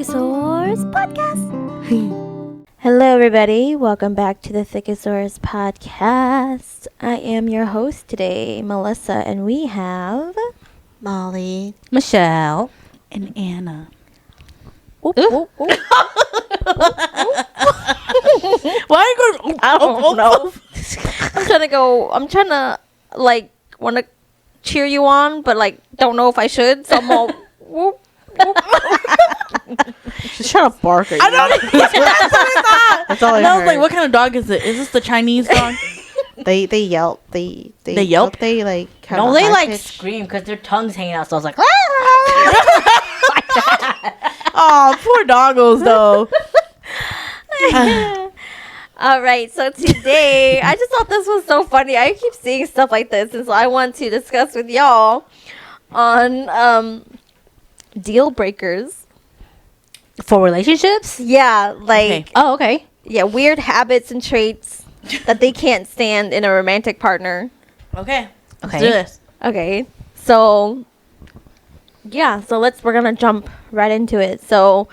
Thickosaurus Podcast. Hello, everybody. Welcome back to the Thickosaurus Podcast. I am your host today, Melissa, and we have Molly, Michelle, and Anna. Oop, oop, oop. Why are you going? I don't know. I'm trying to want to cheer you on, but don't know if I should. So I'm all whoop. She's trying to bark at you. I don't know. That's all I was heard. like, what kind of dog is it? Is this the Chinese dog? They yelp. They yelp? They kind No, of they high like pitch. scream because their tongue's hanging out. So I was like, Oh, poor doggos though. All right, so today I just thought this was so funny. I keep seeing stuff like this, and so I want to discuss with y'all on deal breakers. for relationships. Yeah, Okay. Oh, okay. yeah, weird habits and traits that they can't stand in a romantic partner. Okay. Let's Okay. do this. Okay, so yeah, so we're gonna jump right into it. So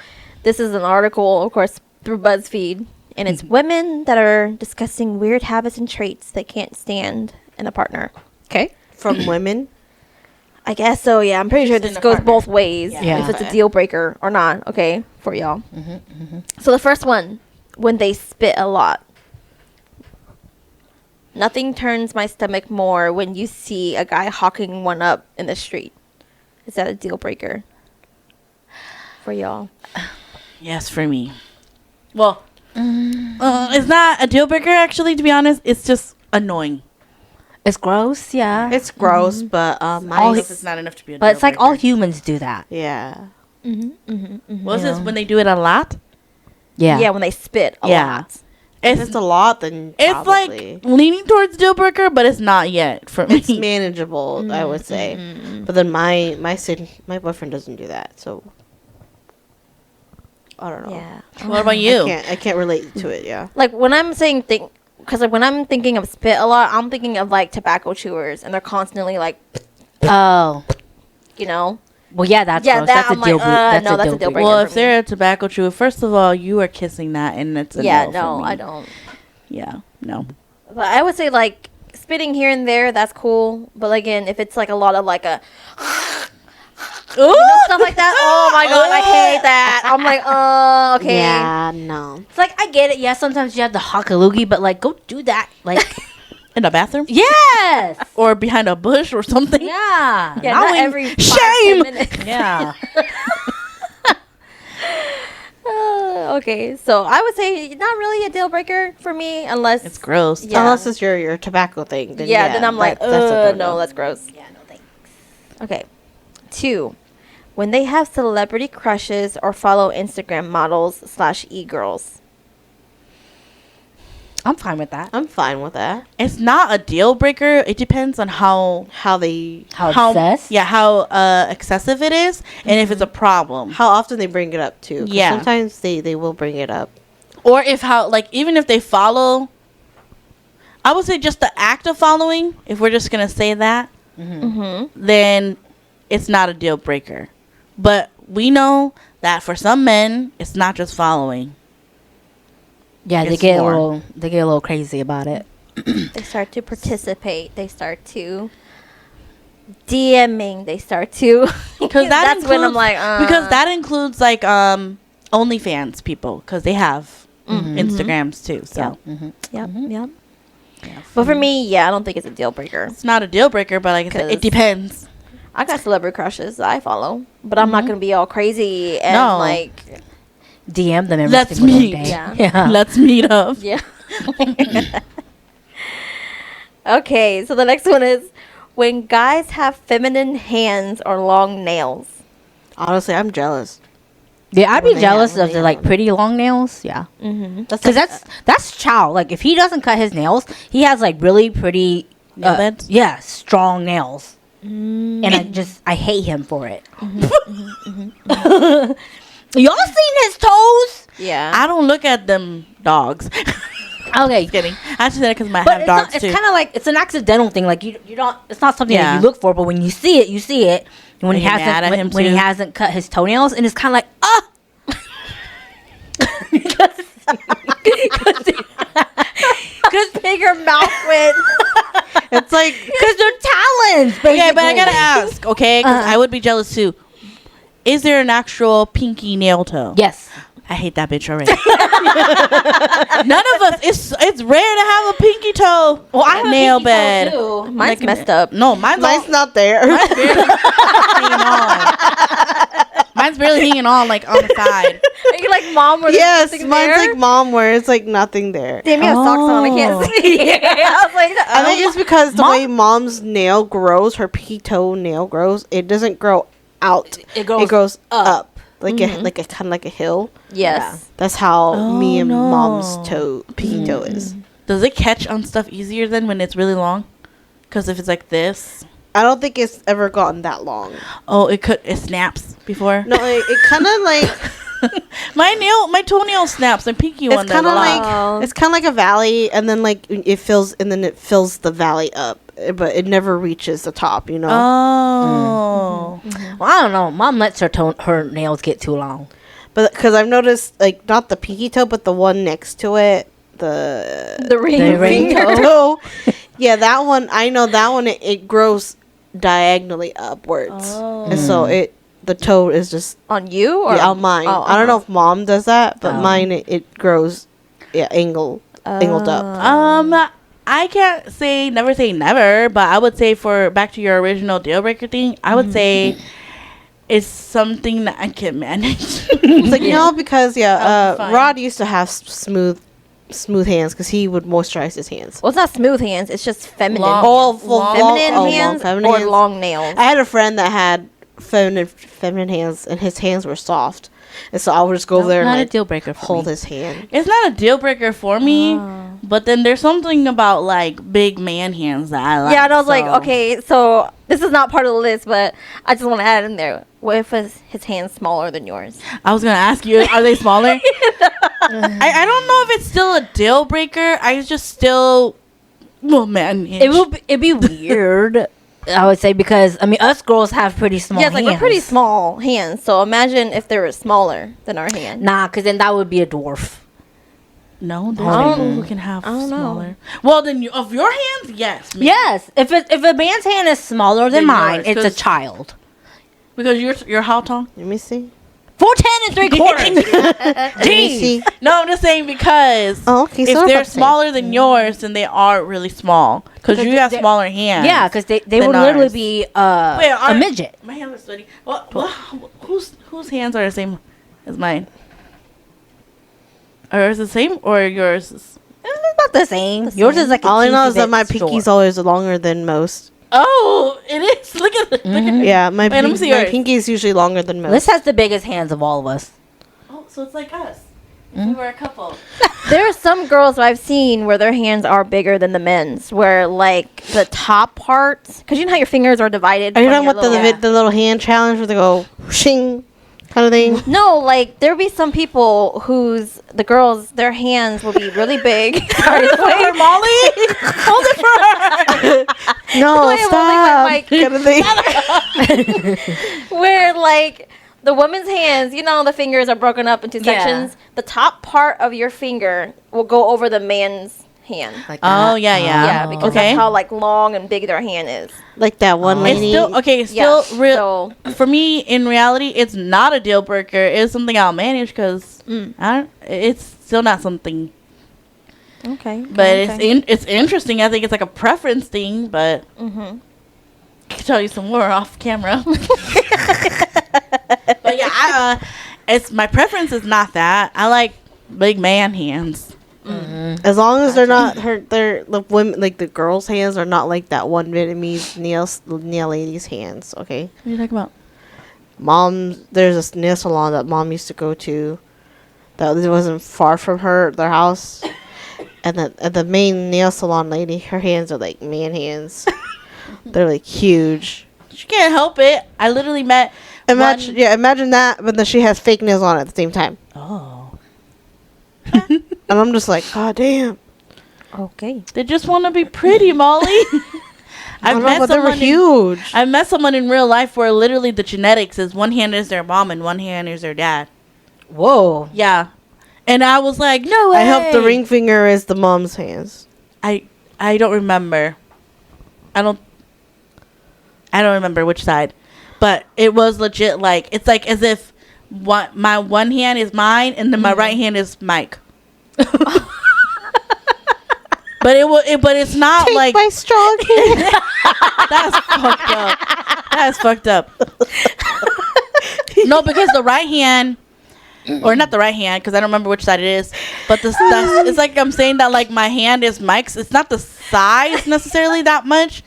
this is an article, of course, through BuzzFeed, and it's women that are discussing weird habits and traits they can't stand in a partner. Okay. From women. I guess so. Yeah, I'm pretty sure Just this in a goes partner. both ways. Yeah. If it's a Okay. deal breaker or not. Okay, for y'all. So the first one, when they spit a lot. Nothing turns my stomach more when you see a guy hawking one up in the street. Is that a deal breaker for y'all? Yes, for me. Well, it's not a deal breaker actually. To be honest, it's just annoying. It's gross. Yeah. It's gross, but all I his- guess it's not enough to be a but deal it's like all breaker. humans do that. yeah. What's this when they do it a lot? Yeah. Yeah, when they spit a Yeah. lot. If It's it's a lot, then it's probably. like leaning towards deal breaker, but it's not yet for me. It's manageable, I would say. But then my boyfriend doesn't do that, so I don't know. Yeah. What about you? I can't relate to it. Yeah. Like when I'm saying because when I'm thinking of spit a lot, I'm thinking of tobacco chewers, and they're constantly Oh. you know. Well, yeah. That's Yeah, gross. that That's a I'm deal. like, That's no, a that's deal a deal breaker. breaker. Well, for if they're a tobacco chewer, first of all, you are kissing that, and it's a Yeah, no for no, me. I don't. Yeah, no. But I would say spitting here and there, that's cool. But again, if it's a lot of stuff like that, oh my god, I hate that. I'm like, okay. Yeah. No. It's like I get it. Yeah. Sometimes you have to hawk a loogie, but go do that. In the bathroom Yes. or behind a bush or something. Yeah. Yeah, Not not when- every 5-10 Shame! minutes. Yeah. Okay, so I would say not really a deal breaker for me unless It's gross. Yeah. Unless it's your tobacco thing. Then then I'm like, that's a no-no. no, that's gross. Yeah. No thanks. Okay. 2, when they have celebrity crushes or follow Instagram models / e-girls. I'm fine with that. I'm fine with that. It's not a deal breaker. It depends on how How they, How obsessed? yeah, how excessive it is, and if it's a problem, how often they bring it up too. 'Cause Yeah. sometimes they will bring it up. or if how even if they follow. I would say just the act of following. If we're just gonna say that, then it's not a deal breaker. But we know that for some men, it's not just following. Yeah. They It's get more. a little crazy about it. They start to participate. They start to DMing. They start to Because that's when I'm like, because that includes OnlyFans people because they have Instagrams too. So Yep. But for me, yeah, I don't think it's a deal breaker. it's not a deal breaker, but like I said, 'Cause- it depends. I got celebrity crushes that I follow, but I'm not gonna be all crazy and No. DM them every Let's single meet. day. Yeah. Let's meet up. yeah. Okay, so the next one is when guys have feminine hands or long nails. Honestly, I'm jealous. Yeah, I'd When be they jealous have- when of they the have them. pretty long nails. Yeah, Mm-hmm. because that's chow. If he doesn't cut his nails, he has really pretty Nail beds? Yeah, strong nails, Mm. and I hate him for it. Y'all seen his toes? Yeah. I don't look at them dogs. Okay, Just kidding. I just said it because I but have dogs it's too. kind of it's an accidental thing. You don't. It's not something that Yeah. you look for, but when you see it, you see it. And when And he you're mad hasn't at him when he too? hasn't cut his toenails, and it's kind of like, ah, Because bigger mouth width. It's like Because they're talons. Okay, but I basically. gotta ask, okay? Because I would be jealous too. Is there an actual pinky nail toe? Yes. I hate that bitch already. None of us. It's rare to have a pinky toe. Well, I have a nail pinky toe, bed. too. Mine's Like, messed up. No, mine's not there. hanging on. Mine's barely hanging on, like on the side. Are you like mom? Where there's Yes, nothing mine's there? like mom, where it's like nothing there. Damn, you have socks on. I Oh. can't see. I was like, I think it's because the Mom- way mom's nail grows, her pinky toe nail grows. It doesn't grow out. It grows It goes up. up, like a kind of like a hill. yes. That's how Oh, me and no. mom's pinky toe is. Does it catch on stuff easier than when it's really long? Because if it's like this, I don't think it's ever gotten that long. oh, it snaps before. No, it kind of like my toenail snaps. My pinky one it's does kind a of lot. Oh. like it's kind of like a valley, and then like it fills, and then it fills the valley up, but it never reaches the top. You know. Oh. Well, I don't know. Mom lets her nails get too long. But because I've noticed, like, not the pinky toe, but the one next to it, the ring ring finger. toe. Yeah, that one. I know that one. It grows diagonally upwards, and so the toe is just On you or on mine. Oh, I don't know if mom does that, but Oh. mine it grows, angled up. I can't say never say never, but I would say for back to your original deal breaker thing, I would say it's something that I can manage. It's like because I'll be fine. Rod used to have smooth hands because he would moisturize his hands. Well, it's not smooth hands. It's just feminine. Long. feminine long hands feminine or hands. long nails. I had a friend that had feminine hands, and his hands were soft, and so I would just go over there and Not a like deal breaker for hold me. his hand. It's not a deal breaker for me, but then there's something about like big man hands that I like. Yeah, and I was like, so- okay, so this is not part of the list, but I just want to add in there. What if his hand's smaller than yours? I was gonna ask you, are they smaller? I don't know if it's still a deal breaker. I just still, well, man, It'd be weird. I would say because I mean us girls have pretty small. Yeah, it's like hands. we're pretty small hands. So imagine if they were smaller than our hand. Nah, because then that would be a dwarf. No, there's I don't- people who can have I don't know. smaller. Well, then of your hands, yes. maybe. Yes, if a man's hand is smaller than Than mine, yours, it's a 'cause- child. Because you're how tall? Let me see. 4'10" and 3/4. Let me see. No, I'm just saying because Oh, okay. if so they're about the same. smaller than yours, then they are really small. Because you have they- smaller hands. Yeah, because they Than would literally ours. be Wait, a are- midget. My hands are sweaty. Whose hands are the same as mine? Are yours the same or yours? It's about the same. Yours is like a All I know teensy is that bit my short. pinky's always longer than most. Oh, it is. Look at it. Look at Yeah, my Wait, let me see my yours. pinky is usually longer than most. Liz has the biggest hands of all of us. Oh, so it's like us. If we were a couple. There are some girls that I've seen where their hands are bigger than the men's, where like the top parts, because you know how your fingers are divided. Are you from talking your about little- the little hand challenge where they go shing kind of thing? No, like there'll be some people the girls, their hands will be really big. Sorry, the way Molly, hold it for her. No, Wait, stop. like, kind of thing. where like the woman's hands, you know, the fingers are broken up into Yeah. sections. The top part of your finger will go over the man's hand. Like Oh that. yeah, yeah. Yeah, because okay. that's how like long and big their hand is. Like that one It's lady. still okay. It's Yeah, still real for me. In reality, it's not a deal breaker. It's something I'll manage because it's still not something. Okay. But it's interesting. I think it's like a preference thing. But I can tell you some more off camera. But yeah, it's my preference is not that. I like big man hands. As long as they're not they're the women, like the girls' hands are not like that one Vietnamese nail lady's hands. Okay, What are you talking about? there's a nail salon that mom used to go to that wasn't far from their house, and the main nail salon lady, her hands are like man hands. They're like huge. She can't help it. I literally met. Imagine that, but then she has fake nails on at the same time, Oh, and I'm just like, God damn. Okay. they just want to be pretty, Molly. I don't know, but they were huge. I met someone in real life where literally the genetics is one hand is their mom and one hand is their dad. Whoa. Yeah. And I was like, no way. I hope the ring finger is the mom's hands. I don't remember. I don't remember which side, but it was legit. Like, it's like as if my one hand is mine and then my right hand is Mike. But it's not Take like my strong hand. that's fucked up. That's fucked up. No, because the right hand, or not the right hand, because I don't remember which side it is. But it's like I'm saying that like my hand is Mike's. It's not the size necessarily that much.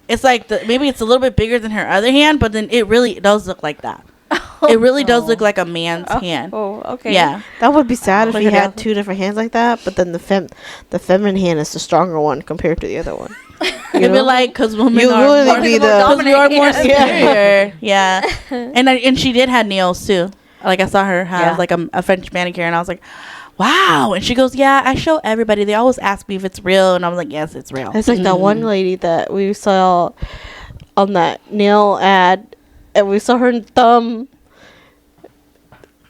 It's like maybe it's a little bit bigger than her other hand, but then it really does look like that. It really does look like a man's hand. Oh, okay. Yeah. That would be sad if Look you it had up. two different hands like that, but then the feminine hand is the stronger one compared to the other one. It'd be like, because women You are really more, be because we are more dominant. superior. Yeah. And she did have nails too. Like I saw her have like a French manicure, and I was like, wow. And she goes, yeah, I show everybody. They always ask me if it's real, and I was like, yes, it's real. It's like that one lady that we saw on that nail ad, and we saw her thumb.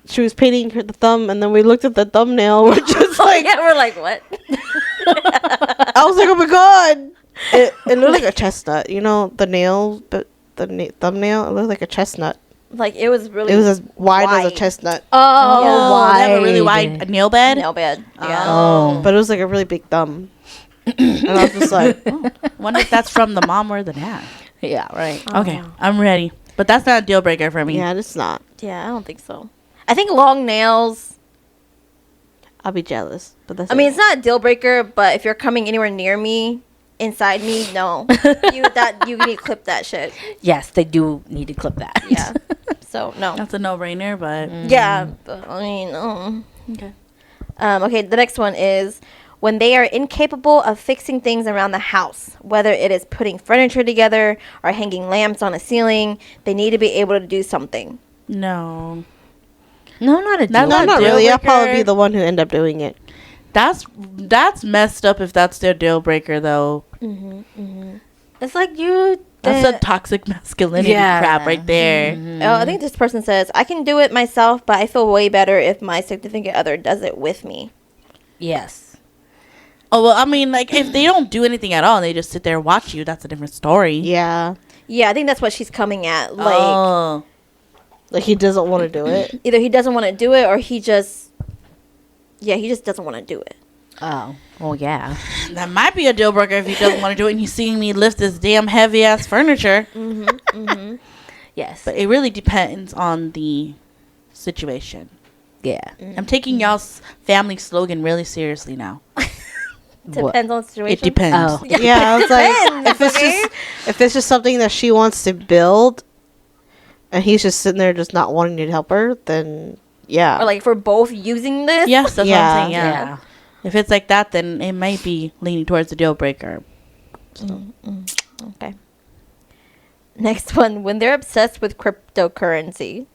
She was painting the thumb, and then we looked at the thumbnail, which was like, Yeah, we're like, what? I was like, oh my god, it looked like a chestnut. You know, the nail, but the thumbnail, it looked like a chestnut. Like, it was really. It was as wide as a wide. chestnut, Oh, they have a really wide. wide nail bed. nail bed. Yeah. Oh. but it was like a really big thumb. And I was just like, Wonder if that's from the mom or the dad. Yeah, right. Okay, I'm ready. But that's not a deal breaker for me. yeah, it's not. Yeah, I don't think so. I think long nails. I'll be jealous, but that's. I mean, it's not a deal breaker, but if you're coming anywhere near me, inside me, no. you need to clip that shit. Yes, they do need to clip that. Yeah. So no. That's a no-brainer, but Yeah. But, I mean, okay. Okay, the next one is when they are incapable of fixing things around the house, whether it is putting furniture together or hanging lamps on a ceiling, they need to be able to do something. No. No, not a deal. That's no, not deal really. I'll probably breaker. be the one who end up doing it. That's messed up if that's their deal breaker, though. It's like you. That's a toxic masculinity Yeah. crap right there. Oh, I think this person says, I can do it myself, but I feel way better if my significant other does it with me. Yes. Oh, well, I mean, like, if they don't do anything at all and they just sit there and watch you, that's a different story. Yeah, Yeah, I think that's what she's coming at. Like, Oh. like he doesn't want to do it. either he doesn't want to do it or he just doesn't want to do it. Oh. Well, yeah. That might be a deal breaker if he doesn't want to do it and he's seeing me lift this damn heavy ass furniture. Yes. But it really depends on the situation. yeah. I'm taking y'all's family slogan really seriously now. Depends on the situation. It depends. Oh. Yeah, I was Depends, like, if it's just something that she wants to build, and he's just sitting there just not wanting to help her, then yeah. Or like if we're both using this. Yes, that's what Yeah. I'm saying. Yeah. If it's like that, then it might be leaning towards the deal breaker. Okay. Next one, when they're obsessed with cryptocurrency.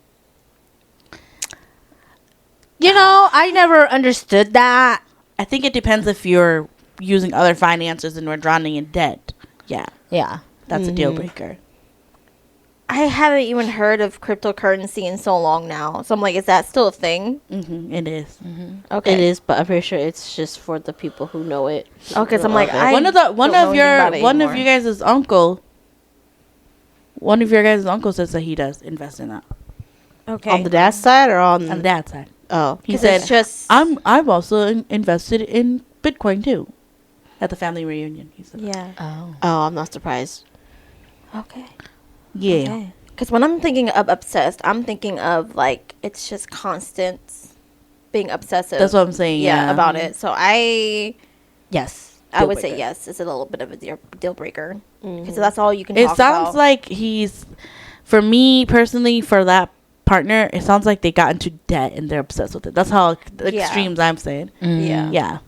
You know, I never understood that. I think it depends if you're using other finances and we're drowning in debt. Yeah, Yeah. that's a deal breaker. I haven't even heard of cryptocurrency in so long now. So I'm like, is that still a thing? It is. Okay. It is, but I'm pretty sure it's just for the people who know it. Okay, so I'm like, I I One of don't know anything about it one of anymore. you guys' uncle. One of your guys' uncle says that he does invest in that Okay. on the dad's side or on on the dad's side. Oh, He 'Cause said, it's just I've also invested in Bitcoin too, at the family reunion." He said, yeah. Oh. I'm not surprised. Okay. "Yeah, Because when I'm thinking of obsessed, I'm thinking of like it's just constant being obsessive. that's what I'm saying." yeah, Yeah, about it. So I Yes. would say breaker. yes. It's a little bit of a deal breaker because that's all you can. It talk sounds about. like he's, for me personally, for that partner, it sounds like they got into debt and they're obsessed with it. That's how the Yeah. extremes I'm saying. Yeah. Yeah.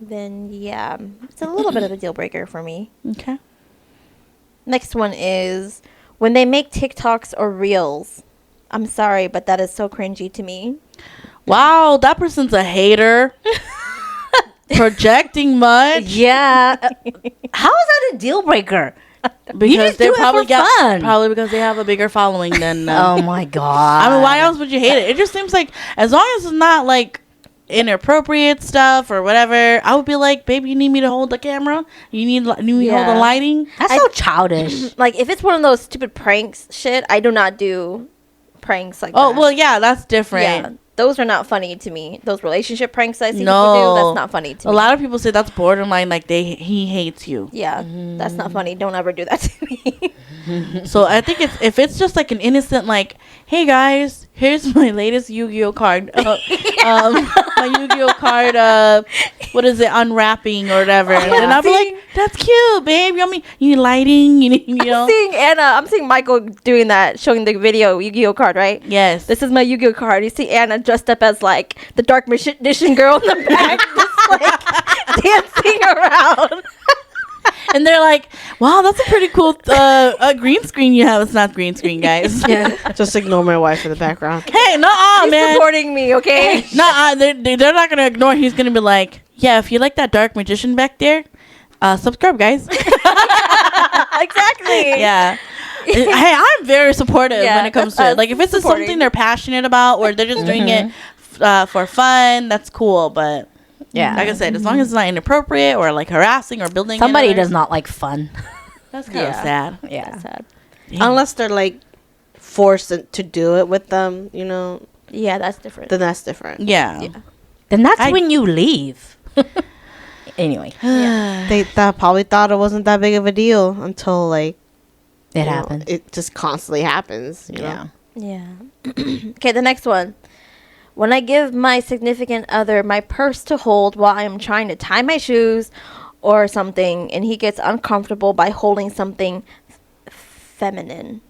Then yeah, it's a little bit of a deal breaker for me. Okay. Next one is when they make TikToks or reels. I'm sorry, but that is so cringy to me. Wow, that person's a hater. Projecting much. Yeah. How is that a deal breaker? Because just they do it probably for fun. probably because they have a bigger following than Oh my god. I mean, why else would you hate it? It just seems like as long as it's not like inappropriate stuff or whatever, I would be like, babe, you need me to hold the camera? You need me to hold the Yeah. lighting? That's so childish. Like if it's one of those stupid pranks shit, I do not do pranks like Oh, that. well, yeah, that's different. yeah, those are not funny to me. Those relationship pranks I see No. people do, that's not funny to A me. lot of people say that's borderline, like he hates you. Yeah, that's not funny. Don't ever do that to me. So I think if it's just like an innocent, like, hey guys, here's my latest Yu-Gi-Oh card, my Yu-Gi-Oh card, what is it, unwrapping or whatever, Yeah. and I'll be like, that's cute, babe. You need lighting, you know. I'm seeing Michael doing that, showing the video Yu-Gi-Oh card, right? Yes. This is my Yu-Gi-Oh card. You see Anna dressed up as like the dark magician girl in the back, just like dancing around. And they're like, wow, that's a pretty cool green screen you have. It's not green screen, guys. Yeah, Just ignore my wife in the background. Hey, nuh-uh, he's man. supporting me, okay? Nuh-uh, they're not gonna ignore. He's gonna be like, yeah, if you like that dark magician back there, subscribe, guys. Exactly. Yeah. Hey, I'm very supportive Yeah, when it comes to that's it. Like, if it's supporting. something they're passionate about or they're just doing it for fun, that's cool. But Yeah. like I said, as long as it's not inappropriate or like harassing or building Somebody another- does not like fun. That's kind of Yeah. sad. Yeah. That's sad. Unless they're like forced to do it with them, you know, Yeah, that's different. then that's different. Yeah. Yeah. Then that's I- when you leave. Anyway, They probably thought it wasn't that big of a deal until like it you know, happened. it just constantly happens. You Yeah. know? Yeah. Okay, the next one. When I give my significant other my purse to hold while I am trying to tie my shoes or something, and he gets uncomfortable by holding something feminine.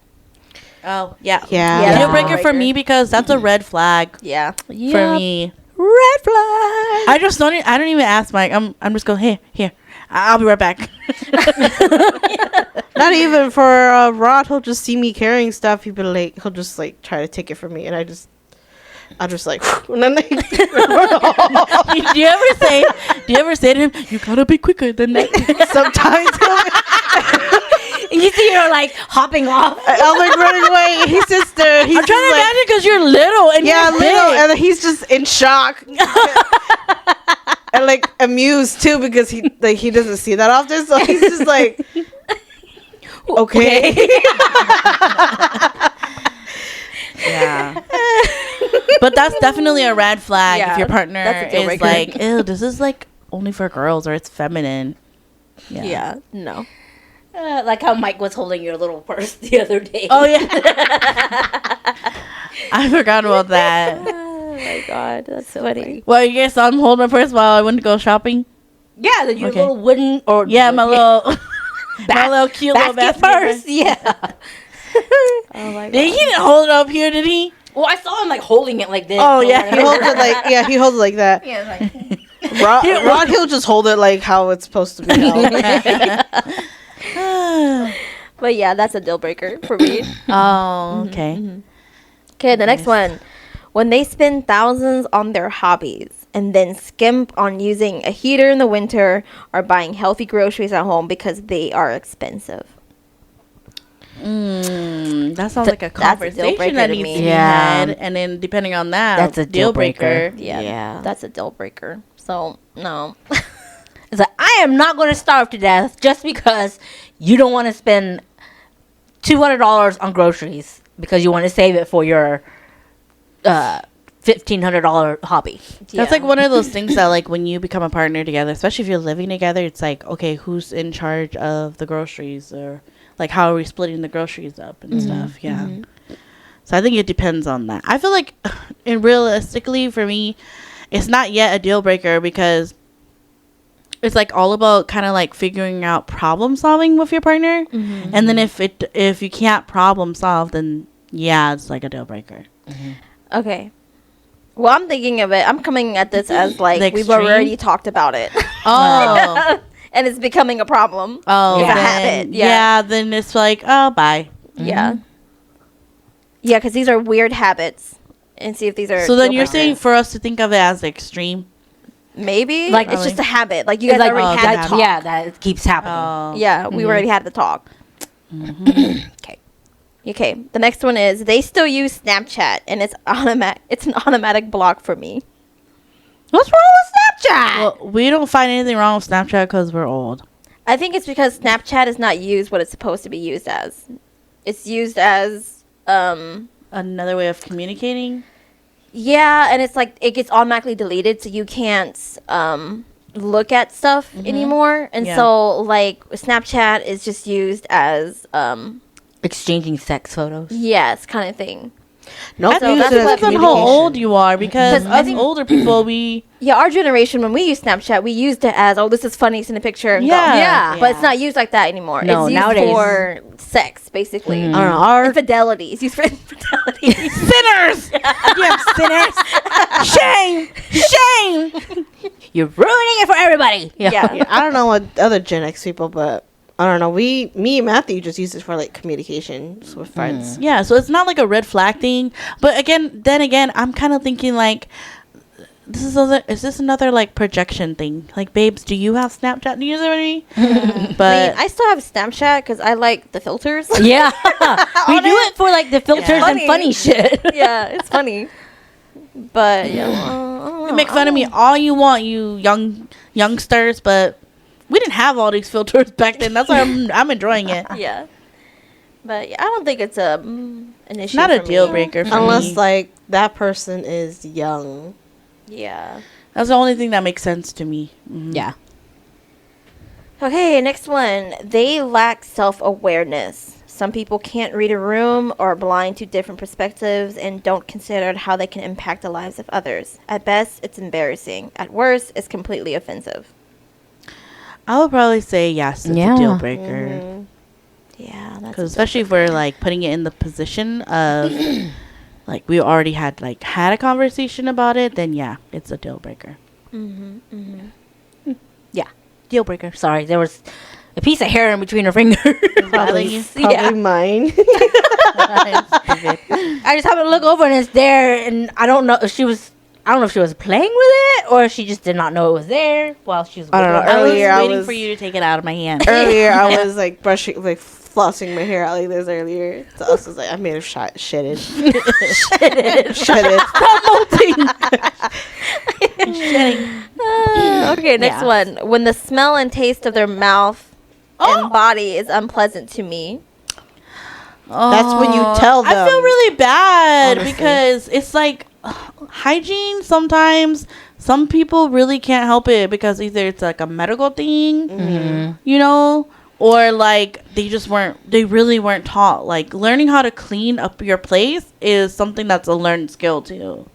Oh, yeah. Yeah. Yeah. Deal breaker for Breaker. me because that's a red flag Yeah. for me. Red flag. I just don't. I don't even ask Mike. I'm just going here. I'll be right back. Not even for Rod. He'll just see me carrying stuff. He'll just like try to take it from me, and I'll just like, and then like, do you ever say to him, you gotta be quicker than that? sometimes You see her like hopping off. I'm like running away. And he's just there. He's I'm trying to just like, imagine because you're little and yeah, you're little, big. and then he's just in shock. And like amused too because he doesn't see that often, so he's just like, okay. Yeah. But that's definitely a red flag Yeah, if your partner that's a deal is breaker. like, ew, this is like only for girls or it's feminine. Yeah. No. Like how Mike was holding your little purse the other day. Oh yeah. I forgot about that. Oh my god, that's so funny. Well, you guys saw him hold my purse while I went to go shopping. Yeah, your Okay. little wooden or Yeah, my little, my little cute little basket basket purse. Yeah. Oh my god. He didn't hold it up here, did he? Well, I saw him like holding it like this. Oh, or yeah. He holds it like he holds it like that. Yeah, like, Rod, he'll just hold it like how it's supposed to be held. But yeah, that's a deal breaker for me. Oh, okay. Okay, the next Nice. one. When they spend thousands on their hobbies and then skimp on using a heater in the winter or buying healthy groceries at home because they are expensive. That sounds like a That's a deal conversation breaker that to needs me. to be Yeah. had, and then depending on that, That's a deal breaker. Yeah, Yeah. that's a deal breaker. So, no. it's like, I am not going to starve to death just because you don't want to spend $200 on groceries because you want to save it for your $1,500 hobby. That's like one of those things that, like, when you become a partner together, especially if you're living together, it's like, okay, who's in charge of the groceries, or like how are we splitting the groceries up and stuff? Yeah. So I think it depends on that. I feel like, and realistically for me, it's not yet a deal breaker because it's like all about kind of like figuring out problem solving with your partner, and then if you can't problem solve, then yeah, it's like a deal breaker. Okay. Well, I'm thinking of it. I'm coming at this as like The we've extreme? already talked about it. Oh. And it's becoming a problem. Oh, It's a then- habit, yeah. Yeah, then it's like, oh, bye. Yeah. Yeah, because these are weird habits. And see if these are. So then deal you're breakers. saying for us to think of it as extreme? maybe Like- it's just a habit. Like you guys It's like, already oh, had that- the talk. yeah, that keeps happening. Oh. Yeah, we already had the talk. Okay. Okay. The next one is they still use Snapchat and it's automatic. It's an automatic block for me. What's wrong with Snapchat? Well, we don't find anything wrong with Snapchat because we're old. I think it's because Snapchat is not used what it's supposed to be used as. It's used as Another way of communicating. yeah, and it's like it gets automatically deleted, so you can't look at stuff anymore. And Yeah. so like Snapchat is just used as Exchanging sex photos. yes, kind of thing. Nope. I think that's it what depends on how communication. old you are because 'Cause I us think- older people, we Yeah, our generation when we use Snapchat, we used it as this is funny, send a picture and Yeah. go. Yeah. But it's not used like that anymore. No, it's used nowadays- for sex, basically. I don't know. Our Infidelity. It's used for infidelity. sinners. You sinners. Shame. Shame. You're ruining it for everybody. Yeah. I don't know what other Gen X people, but I don't know. Me and Matthew just use it for like communications with friends. Yeah, so it's not like a red flag thing. But then again, I'm kind of thinking like, is this another like projection thing? Like, babes, do you have Snapchat? Do you know what I mean? But I still have Snapchat because I like the filters. Yeah. We do it for like the filters and Funny. funny shit. Yeah, it's funny. But yeah, I don't you know. make fun of me all you want, you youngsters, but we didn't have all these filters back then. That's why I'm enjoying it. Yeah, but yeah, I don't think it's an issue. Not a for deal me. breaker for Unless me. like that person is young. Yeah. That's the only thing that makes sense to me. Mhm. Yeah. Okay, next one. They lack self-awareness. Some people can't read a room or are blind to different perspectives and don't consider how they can impact the lives of others. At best, it's embarrassing. At worst, it's completely offensive. I would probably say yes, it's Yeah. a deal breaker. Mm-hmm. Yeah, that's Because especially if we're like putting it in the position of like we already had a conversation about it, then yeah, it's a deal breaker. Yeah. Deal breaker. Sorry, there was a piece of hair in between her fingers. Probably Yeah. mine. I just happened to look over and it's there, and I don't know if she was playing with it or she just did not know it was there while she was. I don't know. wiggling. Earlier, I waiting was- for you to take it out of my hand. Earlier, I was like flossing my hair out like this earlier. So I was like, I made her shitted. Shitted. Okay, next Yeah. one. When the smell and taste of their mouth and body is unpleasant to me. That's when you tell I feel them, really bad honestly. because it's like hygiene. Sometimes some people really can't help it because either it's like a medical thing, you know, or like they really weren't taught. Like learning how to clean up your place is something that's a learned skill too.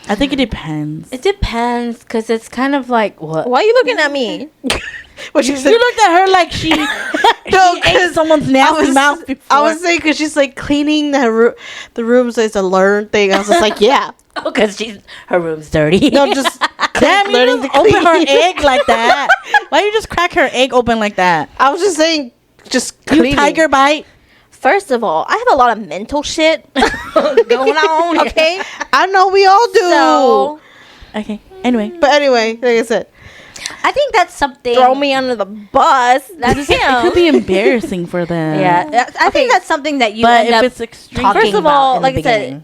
I think it depends. It depends because it's kind of like what. Why are you looking at me? what you said. You looked at her like she ate 'cause someone's nasty mouth before. I was saying because she's like cleaning the rooms is a learned thing. I was just like, yeah. Because her room's dirty. No, just Damn, you learning just to open clean. her egg like that. Why you just crack her egg open like that? I was just saying, just You cleaning. tiger bite. First of all, I have a lot of mental shit going on, okay? I know we all do. So Okay. Anyway, But anyway, like I said, I think that's something. throw me under the bus. That's it could be embarrassing for them. Yeah, I think that's something that you But end if up it's extreme, talking First of about all, in like the I said, beginning.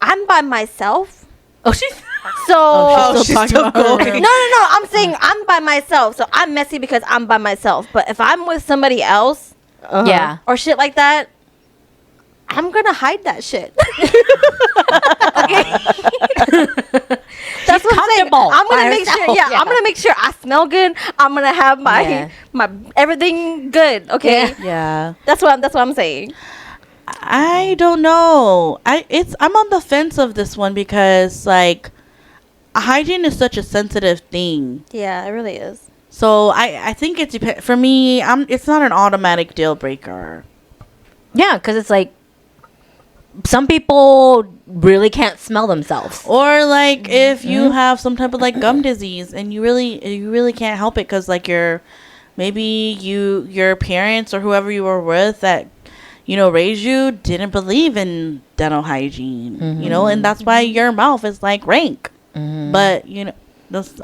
I'm by myself. Oh, she's. So Oh, she's talking still about her. going. no. I'm saying I'm by myself. So I'm messy because I'm by myself. But if I'm with somebody else uh-huh. Yeah. or shit like that, I'm gonna hide that shit. That's what I'm saying. comfortable I'm by gonna make sure. herself. Yeah, Yeah. I'm gonna make sure I smell good. I'm gonna have my Yeah. my everything good. Okay, Yeah. yeah. that's what I'm saying. I don't know. I'm on the fence of this one because like hygiene is such a sensitive thing. Yeah, it really is. So I think it depends. For me, it's not an automatic deal breaker. Yeah, because it's like some people really can't smell themselves. Or like if you have some type of like gum disease and you really can't help it because like your parents or whoever you were with that raised you didn't believe in dental hygiene, and that's why your mouth is like rank. But that's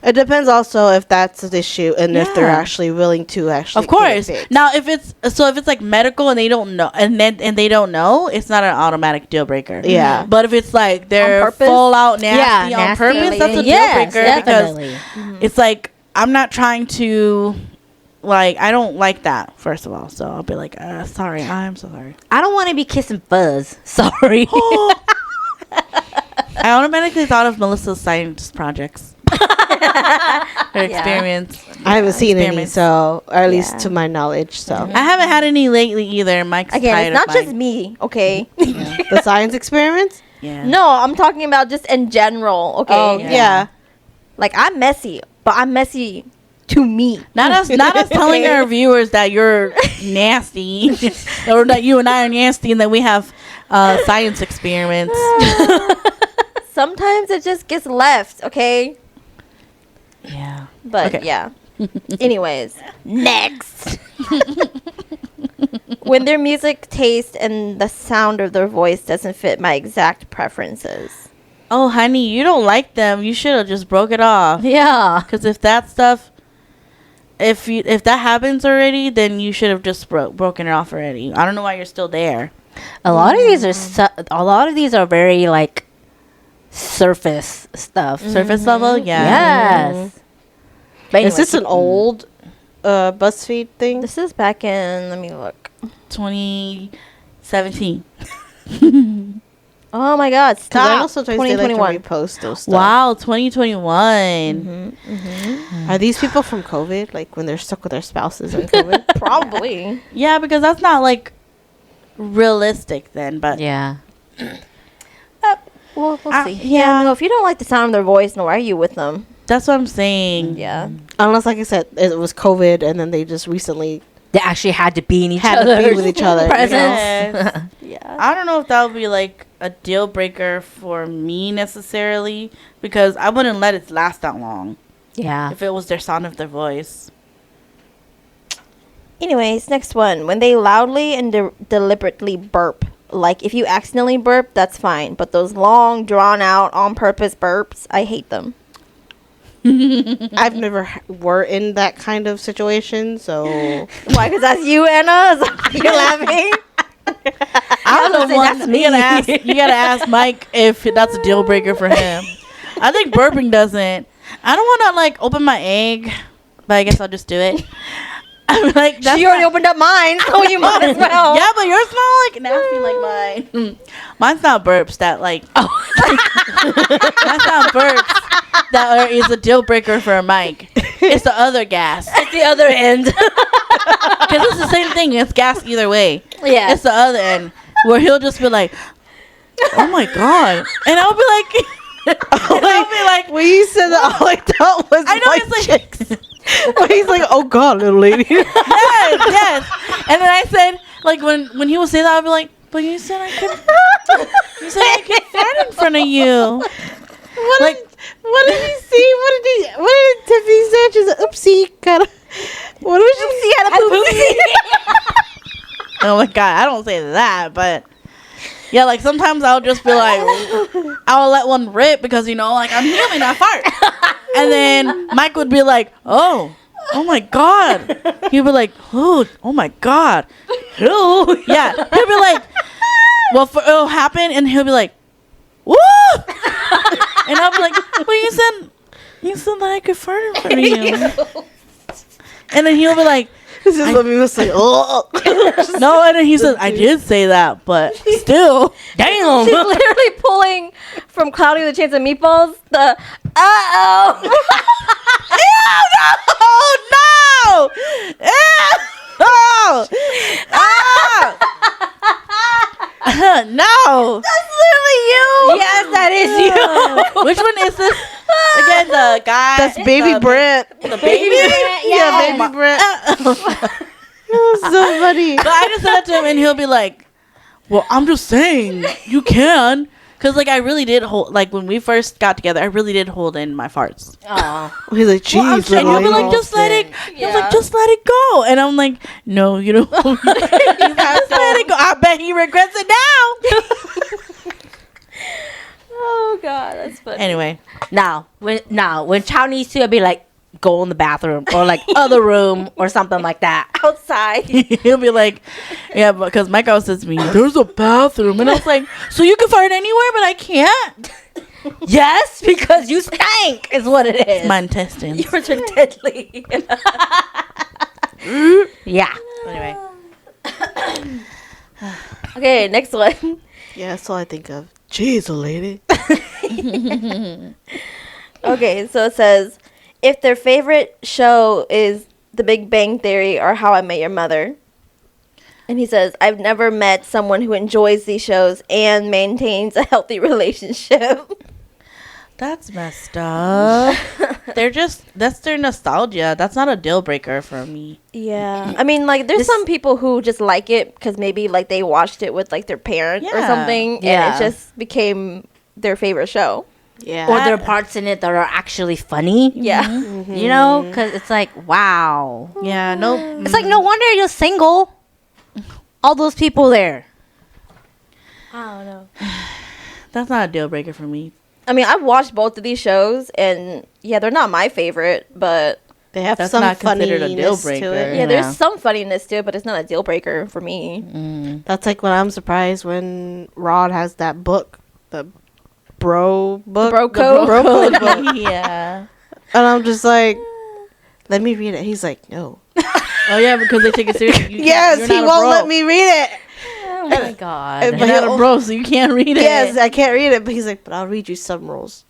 It depends also if that's an issue and if they're Yeah. actually willing to actually. Of course. get it fixed. Now, if it's like medical and they don't know, and they don't know, it's not an automatic deal breaker. Yeah. But if it's like they're purpose? full out nasty on nasty. purpose, that's a Yes, deal breaker definitely. because it's like I'm not trying to. Like, I don't like that, first of all. So I'll be like, sorry, I'm so sorry. I don't want to be kissing fuzz. Sorry. I automatically thought of Melissa's science projects. Her experiments. I haven't seen any, experiments. so or at least Yeah. to my knowledge. So I haven't had any lately either. Mike's Again, tired it's not of just mine. me, okay? the science experiments. Yeah. No, I'm talking about just in general, okay? Oh Yeah. yeah. Like, I'm messy, but I'm messy to me. Not us telling our viewers that you're nasty, or that you and I are nasty, and that we have science experiments. Sometimes it just gets left, okay? Yeah. But Okay. yeah. Anyways, next. When their music taste and the sound of their voice doesn't fit my exact preferences. Oh, honey, you don't like them. You should have just broke it off. Yeah. Because if that stuff, if that happens already, then you should have just broken it off already. I don't know why you're still there. A lot of these are very like surface stuff. Surface level, yeah. Yes. But Is this anyway, an old BuzzFeed thing? This is back in, let me look. 2017. Oh my god, 'Cause I know stop. sometimes they like to 2021. repost those stuff. Wow, 2021. Are these people from COVID? Like when they're stuck with their spouses in COVID? Probably. Yeah, because that's not like realistic then. But yeah. We'll see. yeah. No, if you don't like the sound of their voice, no, why are you with them? that's what I'm saying. Yeah. Unless, like I said, it was COVID and then they just recently They actually had to be in each had to other's be with each other. you know? presence. Yes. Yeah. I don't know if that would be like a deal breaker for me necessarily, because I wouldn't let it last that long Yeah. if it was their sound of their voice. Anyways, next one. When they loudly and deliberately burp. Like, if you accidentally burp, that's fine. But those long, drawn-out, on-purpose burps, I hate them. I've never were in that kind of situation, so Why? Because that's you, Anna? You're laughing? I don't know. that's me. You gotta ask Mike if that's a deal breaker for him. I think burping doesn't. I don't want to like open my egg, but I guess I'll just do it. I'm like, that's She already not- opened up mine, so you might as well. Yeah, but yours not like nasty like mine. Mine's not burps that like. Mine's not burps that is a deal breaker for Mike. It's the other gas. It's the other end. Because it's the same thing. It's gas either way. Yeah. It's the other end where he'll just be like, "Oh my god," and I'll be like, I'll be like, when you said that, all I thought was I know like it's like, chicks. When he's like, "Oh God, little lady." yes. And then I said, like when he would say that, I'll be like, "But you said I could. You said I could fart in front of you." What did he see? What did Tiffany say? She's like, "Oopsie," kind of. What did she see? Had a poopsie. Oh my god, I don't say that, but yeah, like sometimes I'll just be like, I'll let one rip because like I'm human, I fart, and then Mike would be like, oh my god, he'd be like, oh my god, yeah, he'll be like, well, it'll happen, and he'll be like, woo, and I'll be like, well, you said that I could fart in front of you, and then he'll be like, This is what we was like. Oh, no, and then he says, I did say that, but still. Damn. She's literally pulling from Cloudy with a Chance of Meatballs the uh-oh. No! No! That's literally you. Yes, that is you. Which one is this? Again, the guy. that's baby Brent. The baby? Yeah, baby Brent. That was so funny. But I just said that to him, and he'll be like, well, I'm just saying, you can. Because, like, I really did hold, like, when we first got together, I really did hold in my farts. Aw. He's like, Well, I'm "Jeez, saying, little he'll be lady." like, just let it, he was like, Yeah. just let it go. And I'm like, no, you don't. Just let it go. I bet he regrets it now. Oh god, that's funny. Anyway, Now, when Chow needs to, I'd be like, go in the bathroom or like other room or something like that. Outside. He'll be like, yeah, because Mike always says to me, there's a bathroom. And I was like, so you can fart anywhere, but I can't? Yes, because you stank is what it is. My intestines. Yours are deadly. Yeah. Anyway. Okay, next one. Yeah, that's all I think of. Jeez, old lady. Okay, so it says, if their favorite show is The Big Bang Theory or How I Met Your Mother. And he says, I've never met someone who enjoys these shows and maintains a healthy relationship. That's messed up. That's their nostalgia. That's not a deal breaker for me. Yeah. I mean, like, there's some people who just like it because maybe, like, they watched it with, like, their parents or Yeah. something. Yeah. And it just became their favorite show. Yeah. Or there are parts in it that are actually funny. Yeah. You know, because it's like, wow. Yeah, no. It's like, no wonder you're single. All those people there. I don't know. That's not a deal breaker for me. I mean, I've watched both of these shows, and yeah, they're not my favorite, but They have That's some not considered a funniness deal to breaker. it. yeah, Yeah. there's some funniness to it, but it's not a deal breaker for me. That's like when I'm surprised when Rod has that book, the bro book. Bro the code? bro code book. Yeah. And I'm just like, let me read it. He's like, no. Oh, yeah, because they take it seriously. Yes, he won't let me read it. Oh my God. And- You're not a bro, so you can't read it. Yes, I can't read it, but he's like, but I'll read you some rules.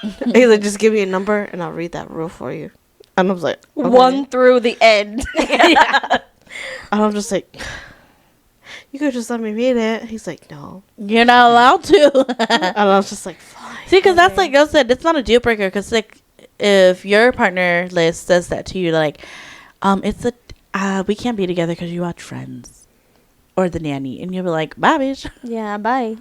He's like, just give me a number and I'll read that rule for you. And I was like, okay. 1 through the end. And I'm just like, you could just let me read it. He's like, no. You're not allowed to. And I was just like, fine. See, because that's like I said, it's not a deal breaker. Because like, if your partner Liz says that to you, like, it's we can't be together because you watch Friends or The Nanny, and you'll be like, bye, bitch. Yeah, bye.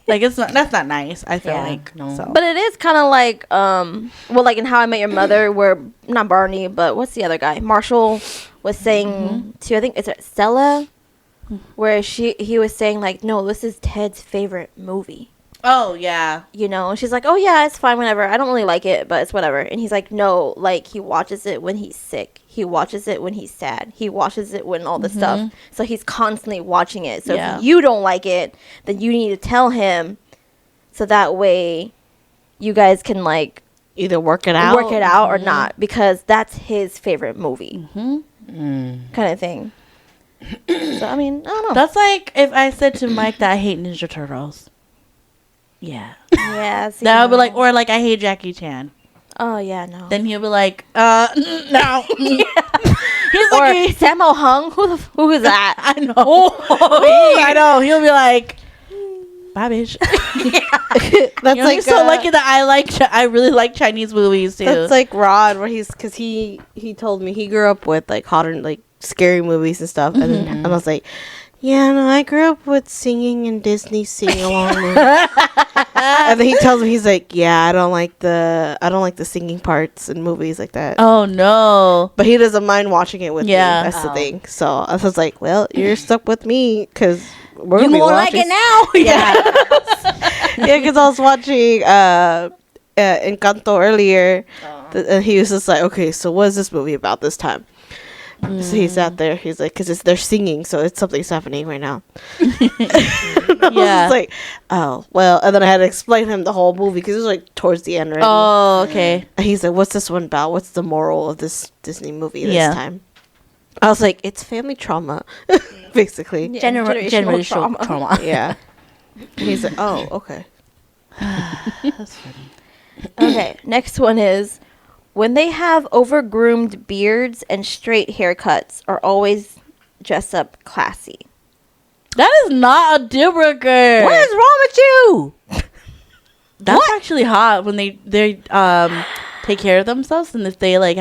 Like that's not nice. I feel Yeah, like no. so. But it is kind of like, well, like in How I Met Your Mother, where not Barney, but what's the other guy? Marshall was saying to, I think, is it Stella, where he was saying like, no, this is Ted's favorite movie. Oh yeah. You know, and she's like, oh yeah, it's fine, whatever. I don't really like it, but it's whatever. And he's like, no, like he watches it when he's sick. He watches it when he's sad. He watches it when all this stuff. So he's constantly watching it. So Yeah. if you don't like it, then you need to tell him, so that way you guys can like Either work it out. or not, because that's his favorite movie, kind of thing. So I mean, I don't know. That's like if I said to Mike that I hate Ninja Turtles. Yeah. Yeah, see, That would be no. like, or like I hate Jackie Chan. Oh yeah, no. Then he'll be like, no. He's Or like, Sammo Hung, who is that? I know. I know. He'll be like, bye, bitch. That's You know, like he's so lucky that I really like Chinese movies too. That's like Rod, where because he told me he grew up with like like scary movies and stuff, and I was like, yeah, no, I grew up with singing and Disney sing along movies. And then he tells me, he's like, yeah, I don't like the singing parts in movies like that. Oh no. But he doesn't mind watching it with Yeah. me. That's the thing. So I was like, well, you're stuck with me because we're You gonna be won't like watching. it now. Yeah, because I was watching Encanto earlier, and he was just like, okay, so what is this movie about this time? So he sat there. He's like, because they're singing, so something's happening right now. I was just like, oh well. And then I had to explain him the whole movie because it was like towards the end already. Oh, okay. And he's like, what's this one about? What's the moral of this Disney movie this Yeah. time? I was like, it's family trauma, basically. Yeah, Generational trauma. Yeah. And he's like, oh, okay. That's funny. Okay, next one is, when they have over-groomed beards and straight haircuts, are always dressed up classy. That is not a deal breaker. What is wrong with you? That's actually hot when they take care of themselves, and if they like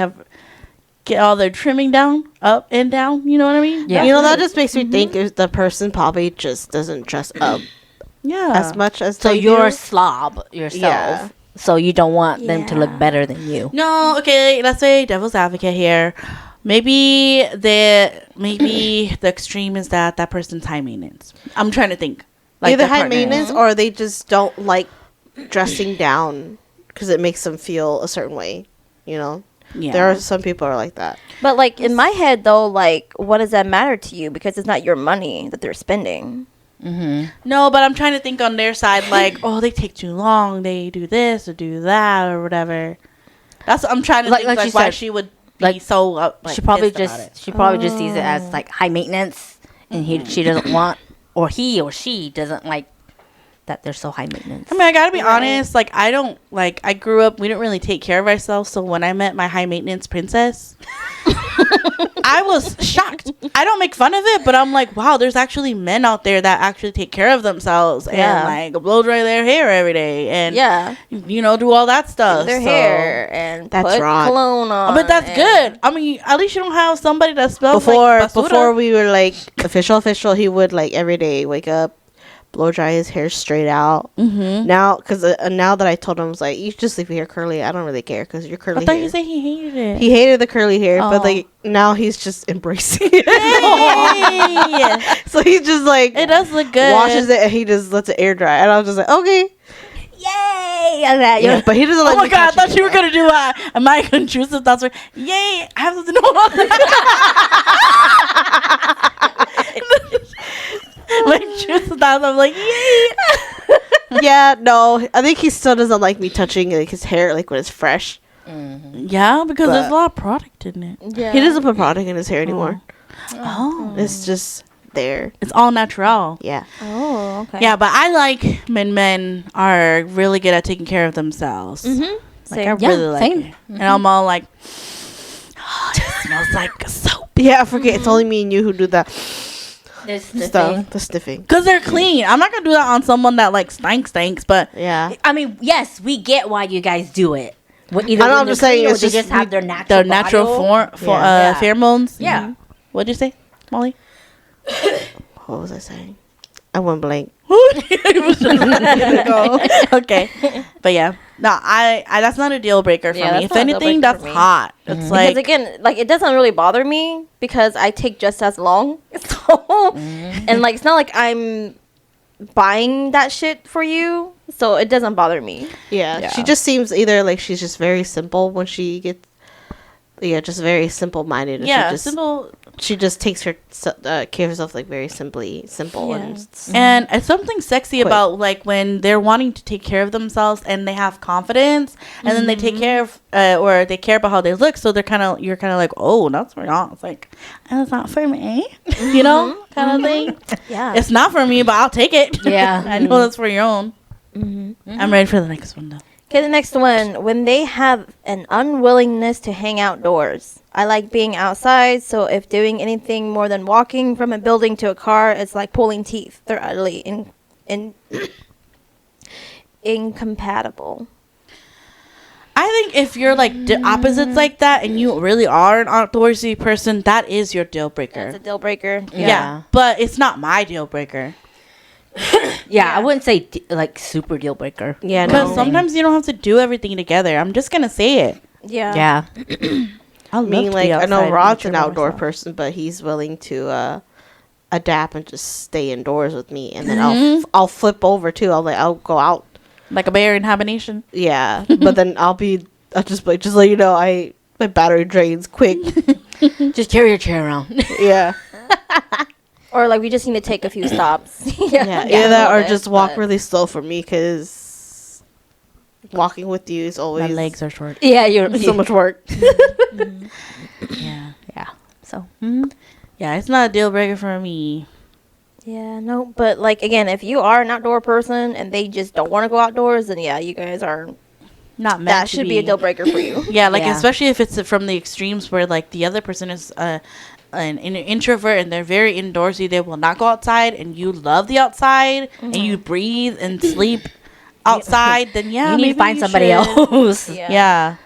get all their trimming down, up and down. You know what I mean? Yeah. You know, that just makes me think if the person probably just doesn't dress up Yeah. as much as So they you're a do. slob yourself. Yeah. So you don't want them to look Yeah. better than you. No, okay, let's say devil's advocate here. Maybe the extreme is that person's high maintenance. I'm trying to think. Either their high partner. maintenance or they just don't like dressing down because it makes them feel a certain way. You know, Yeah. there are some people are like that. But like in my head though, like what does that matter to you? Because it's not your money that they're spending. No, but I'm trying to think on their side, like, oh, they take too long. They do this or do that or whatever. That's what I'm trying to think, like, why said, she would be like, so she probably pissed about it. just sees it as like high maintenance, and she doesn't want, or he or she doesn't like that they're so high maintenance. I mean, I gotta be honest. Like, I don't like. I grew up. We didn't really take care of ourselves. So when I met my high maintenance princess, I was shocked. I don't make fun of it, but I'm like, wow, there's actually men out there that actually take care of themselves Yeah. and like blow dry their hair every day and do all that stuff. Their So- hair and That's put wrong. cologne on. But that's and- good. I mean, at least you don't have somebody that smells Before like basura. before we were like official, he would like every day wake up, blow dry his hair straight out. Mm-hmm. Now, because now that I told him, I was like, you just leave your hair curly. I don't really care because your curly I thought hair. you said he hated it. He hated the curly hair, but Oh. like now he's just embracing it. Yay! So he's just like It does look good. washes it and he just lets it air dry. And I was just like, okay, Yay! That, yeah. But he doesn't. Oh Let my me god! I touch thought it you were anymore. gonna do my intrusive thoughts. Were yay! I have something to my intrusive thoughts. I'm like yay! Yeah, no, I think he still doesn't like me touching like his hair like when it's fresh. Yeah, because there's a lot of product in it. Yeah. He doesn't put product in his hair anymore. Oh, It's just there. it's all natural. Yeah. Oh, okay. Yeah, but I like when men are really good at taking care of themselves. Mhm. Like I Same. really like same. it, and I'm all like, oh, it smells like soap. Yeah, I forget. It's only me and you who do that This stuff. The sniffing. Cause they're clean. I'm not gonna do that on someone that like stinks. But Yeah. I mean, yes, we get why you guys do it. Either I know, when I'm just they're saying, clean or it's they just just have we- their natural, the natural body. Yeah. pheromones. Yeah. What'd you say, Molly? What was I saying? I went blank. Okay, but yeah, no, I that's not a deal breaker for Yeah, me. that's If not a deal anything, breaker that's for me. hot. It's Because like again, like it doesn't really bother me because I take just as long. So and like it's not like I'm buying that shit for you, so it doesn't bother me. Yeah. Yeah. She just seems either like she's just very simple when she gets. Yeah, just very simple minded. yeah, She just, simple. she just takes her care of herself like very simple Yeah. and And it's something sexy Quick. about like when they're wanting to take care of themselves and they have confidence, and then they take care of or they care about how they look. So you're kind of like, oh, that's for y'all. It's like, it's not for me, you know, kind of thing. Yeah. It's not for me, but I'll take it. Yeah. I know that's for your own. I'm ready for the next one though. Okay, the next one. When they have an unwillingness to hang outdoors. I like being outside, so if doing anything more than walking from a building to a car, it's like pulling teeth. They're utterly incompatible. I think if you're like opposites like that and you really are an outdoorsy person, that is your deal breaker. That's a deal breaker. Yeah, but it's not my deal breaker. Yeah, I wouldn't say like super deal breaker. yeah. Because No. sometimes you don't have to do everything together. I'm just gonna say it. Yeah. Yeah. I I mean, like I know outside Rod's and an enjoy outdoor myself. person, but he's willing to adapt and just stay indoors with me, and then I'll flip over too. I'll go out. Like a bear in hibernation. Yeah, but then I'll just like just let you know my battery drains quick. Just carry your chair around. Yeah, Or like we just need to take a few stops. yeah, a either that or little just bit, walk but- really slow for me because walking with you is My always legs are short. Yeah, you're so much work. Yeah. Yeah. So Yeah, it's not a deal breaker for me. Yeah, no, but like again, if you are an outdoor person and they just don't want to go outdoors, then yeah, you guys are. Not meant That to should be a deal breaker for you. Yeah, like Yeah. especially if it's from the extremes where like the other person is an introvert and they're very indoorsy, they will not go outside, and you love the outside and you breathe and sleep outside. Then yeah, you need to maybe find you somebody should. else. Yeah.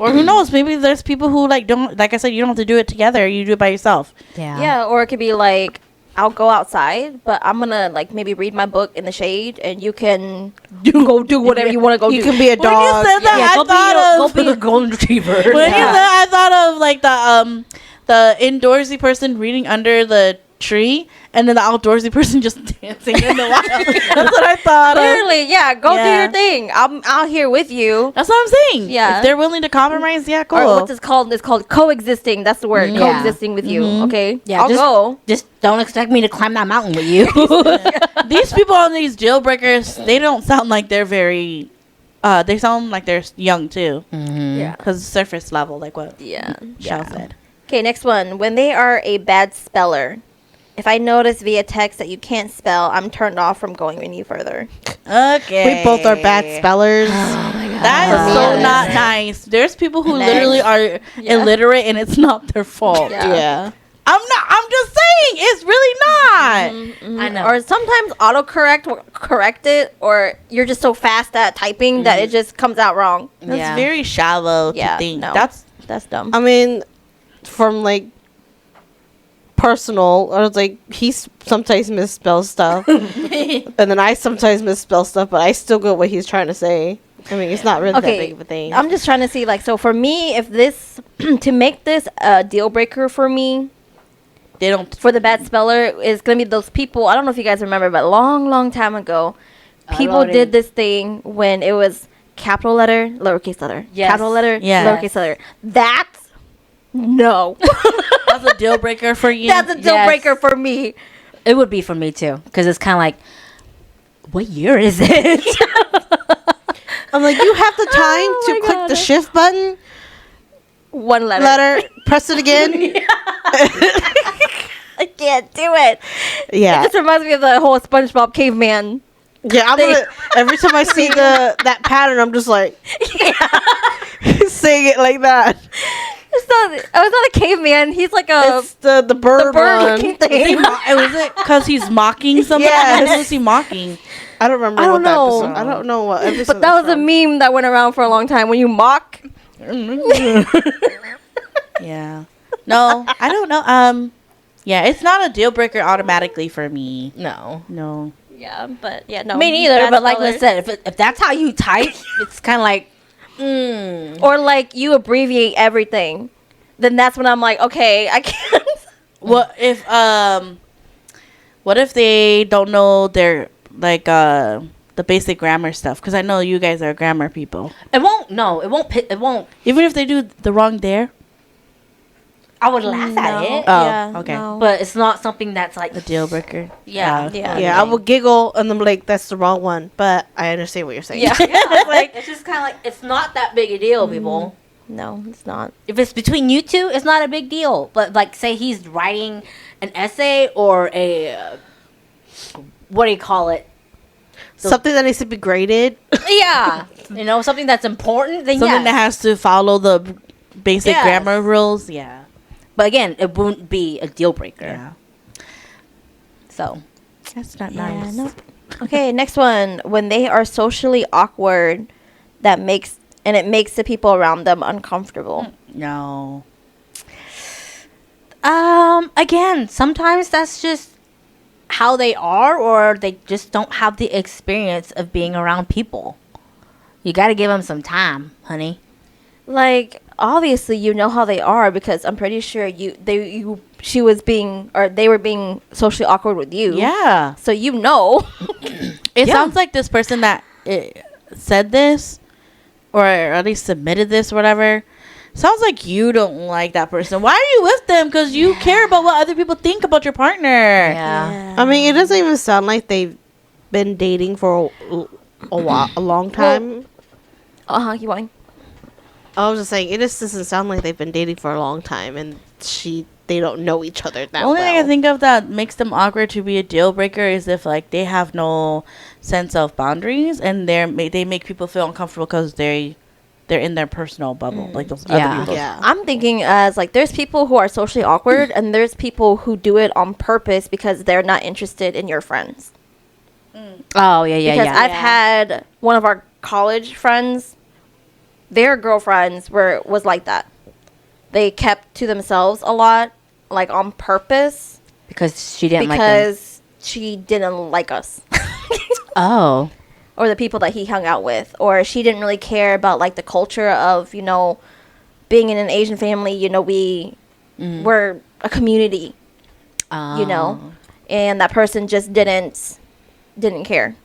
Or who knows? Maybe there's people who like don't, like I said, you don't have to do it together. You do it by yourself. Yeah, or it could be like I'll go outside, but I'm gonna like maybe read my book in the shade, and you can go do whatever you want to go You do. can be a When you dog. said that, I thought go of be a golden retriever. when you said, I thought of like the indoorsy person reading under the tree, and then the outdoorsy person just dancing in the wild. That's what I thought. Clearly, yeah. Go do Yeah. your thing. I'm out here with you. That's what I'm saying. Yeah. If they're willing to compromise, yeah, cool. Or what's this called? It's called coexisting. That's the word. Yeah. Coexisting with you. Okay. Yeah, I'll just- go. Just don't expect me to climb that mountain with you. These people on these jailbreakers, they don't sound like they're very. They sound like they're young too, Yeah. because surface level, like what Yeah. Shell said. Okay, next one. When they are a bad speller. If I notice via text that you can't spell, I'm turned off from going any further. Okay, We both are bad spellers. That is For so me, not yes. nice. There's people who Next. literally are illiterate, and it's not their fault. Yeah. Yeah. I'm just saying, it's really not. I know. Or sometimes autocorrect will correct it, or you're just so fast at typing that it just comes out wrong. That's Yeah. very shallow Yeah, to think. no. That's dumb. I mean, from like personal, or like he sometimes misspells stuff, and then I sometimes misspell stuff, but I still get what he's trying to say. I mean, it's not really that big of a thing. I'm just trying to see, like, so for me, if this, to make this a deal breaker for me, they don't. for the bad speller, is going to be those people, I don't know if you guys remember, but long time ago, people Loading. did this thing when it was capital letter, lowercase letter. Yes. Capital letter, Yes. lowercase letter. That's, no. That's a deal breaker for you. That's a deal Yes. breaker for me. It would be for me too, because it's kind of like, what year is it? I'm like, you have the time Oh to my click God. the shift button, One letter. letter, press it again. I can't do it. It Yeah, just reminds me of the whole SpongeBob caveman. yeah. I'm gonna every time I see that pattern, I'm just like saying it like that. It's not a caveman. He's like a It's the bird one. looking Is he thing. was it because he's mocking somebody? Yes. What was he mocking? I don't remember I what don't that know. episode. I don't know what episode. But that was it's a from. meme that went around for a long time. When you mock, Yeah. No, I don't know. Yeah, it's not a deal breaker automatically for me. No. No. yeah, but yeah, no, Me neither, bad but like spellers. I said, if that's how you type, it's kind of like, or like you abbreviate everything, then that's when I'm like, okay, I can't. What if they don't know their like the basic grammar stuff? Because I know you guys are grammar people. it won't, no, it won't, it won't, Even if they do the wrong there, I would laugh at it. Oh, yeah, okay. no. But it's not something that's like, a deal breaker. yeah. Yeah. Yeah, I will giggle and I'm like, that's the wrong one. But I understand what you're saying. yeah, it's like It's just kind of like, it's not that big a deal, people. no, it's not. If it's between you two, it's not a big deal. But like, say he's writing an essay or a, what do you call it? Something that needs to be graded. Yeah. You know, something that's important, then Something yes. that has to follow the basic Yes. grammar rules. Yeah. But again, it wouldn't be a deal breaker. Yeah. So, That's not Yeah, nice. nope. Okay, next one. When they are socially awkward, it makes the people around them uncomfortable. No. again, sometimes that's just how they are, or they just don't have the experience of being around people. You got to give them some time, honey. Like, obviously you know how they are, because I'm pretty sure they were being socially awkward with you. Yeah. So you know. It Yeah. sounds like this person that said this, or at least submitted this, or whatever. Sounds like you don't like that person. Why are you with them? Because you care about what other people think about your partner. Yeah. I mean, it doesn't even sound like they've been dating for a long time. Keep going. I was just saying, it just doesn't sound like they've been dating for a long time, and they don't know each other that The only thing well. I think of that makes them awkward to be a deal breaker is if like they have no sense of boundaries, and they make people feel uncomfortable because they're in their personal bubble, like those Yeah. other people. Yeah. I'm thinking as like there's people who are socially awkward and there's people who do it on purpose because they're not interested in your friends. Oh, yeah, Because yeah. I've had one of our college friends, their girlfriends was like that. They kept to themselves a lot, like on purpose, because she didn't like them. because she didn't like us. Oh. Or the people that he hung out with, or she didn't really care about like the culture of, being in an Asian family, we're a community. you know, and that person just didn't care.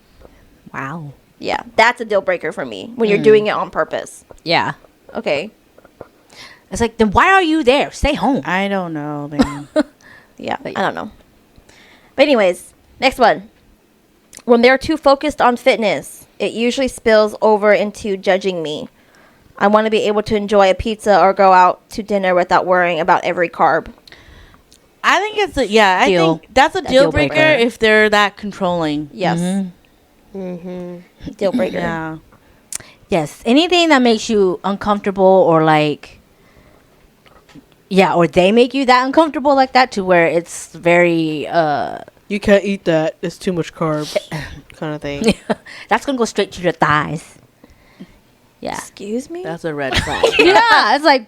Wow. Yeah, that's a deal breaker for me when you're doing it on purpose. Yeah. Okay. It's like, then why are you there? Stay home. I don't know, man. Yeah, I don't know. But anyways, next one. When they're too focused on fitness, it usually spills over into judging me. I want to be able to enjoy a pizza or go out to dinner without worrying about every carb. I think it's a I Deal. think that's a That deal deal breaker breaker. if they're that controlling. Yes. Deal breaker. Yeah. Yes. Anything that makes you uncomfortable or like, or they make you that uncomfortable like that to where it's very, You can't eat that. It's too much carbs, kind of thing. that's going to go straight to your thighs. Yeah. Excuse me? That's a red flag. Yeah. It's like,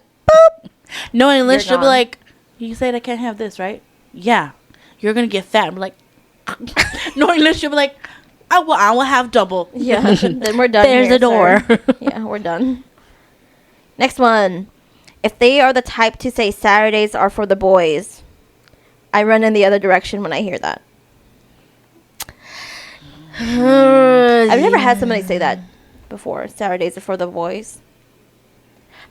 Knowing Liz, You're she'll be gone. like, you said I can't have this, right? Yeah. You're going to get fat. I'm like, knowing Liz, she'll be like, I will have double. Yeah. Then we're done. there's here, the door. sir. Yeah, we're done. Next one. If they are the type to say Saturdays are for the boys, I run in the other direction when I hear that. I've never had somebody say that before. Saturdays are for the boys.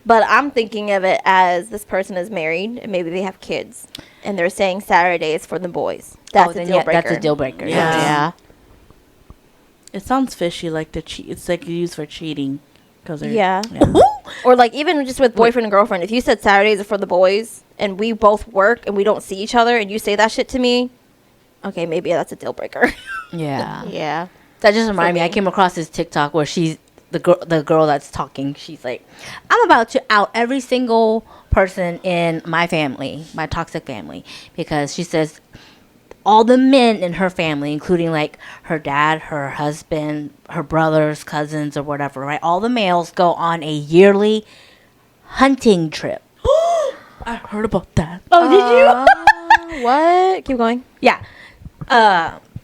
But I'm thinking of it as this person is married and maybe they have kids. And they're saying Saturdays for the boys. That's a then deal breaker. That's a deal breaker. Yeah. Yeah. It sounds fishy, like the cheat. It's like used for cheating. Cause they're- Yeah. Or like even just with boyfriend and girlfriend. If you said Saturdays are for the boys and we both work and we don't see each other and you say that shit to me, okay, maybe that's a deal breaker. Yeah. Yeah. That just reminded me. me. I came across this TikTok where she's the girl that's talking. She's like, I'm about to out every single person in my family, my toxic family, because she says all the men in her family, including like her dad, her husband, her brothers, cousins, or whatever, right? All the males go on a yearly hunting trip. I heard about that. Oh, did you? What? Keep going. Yeah.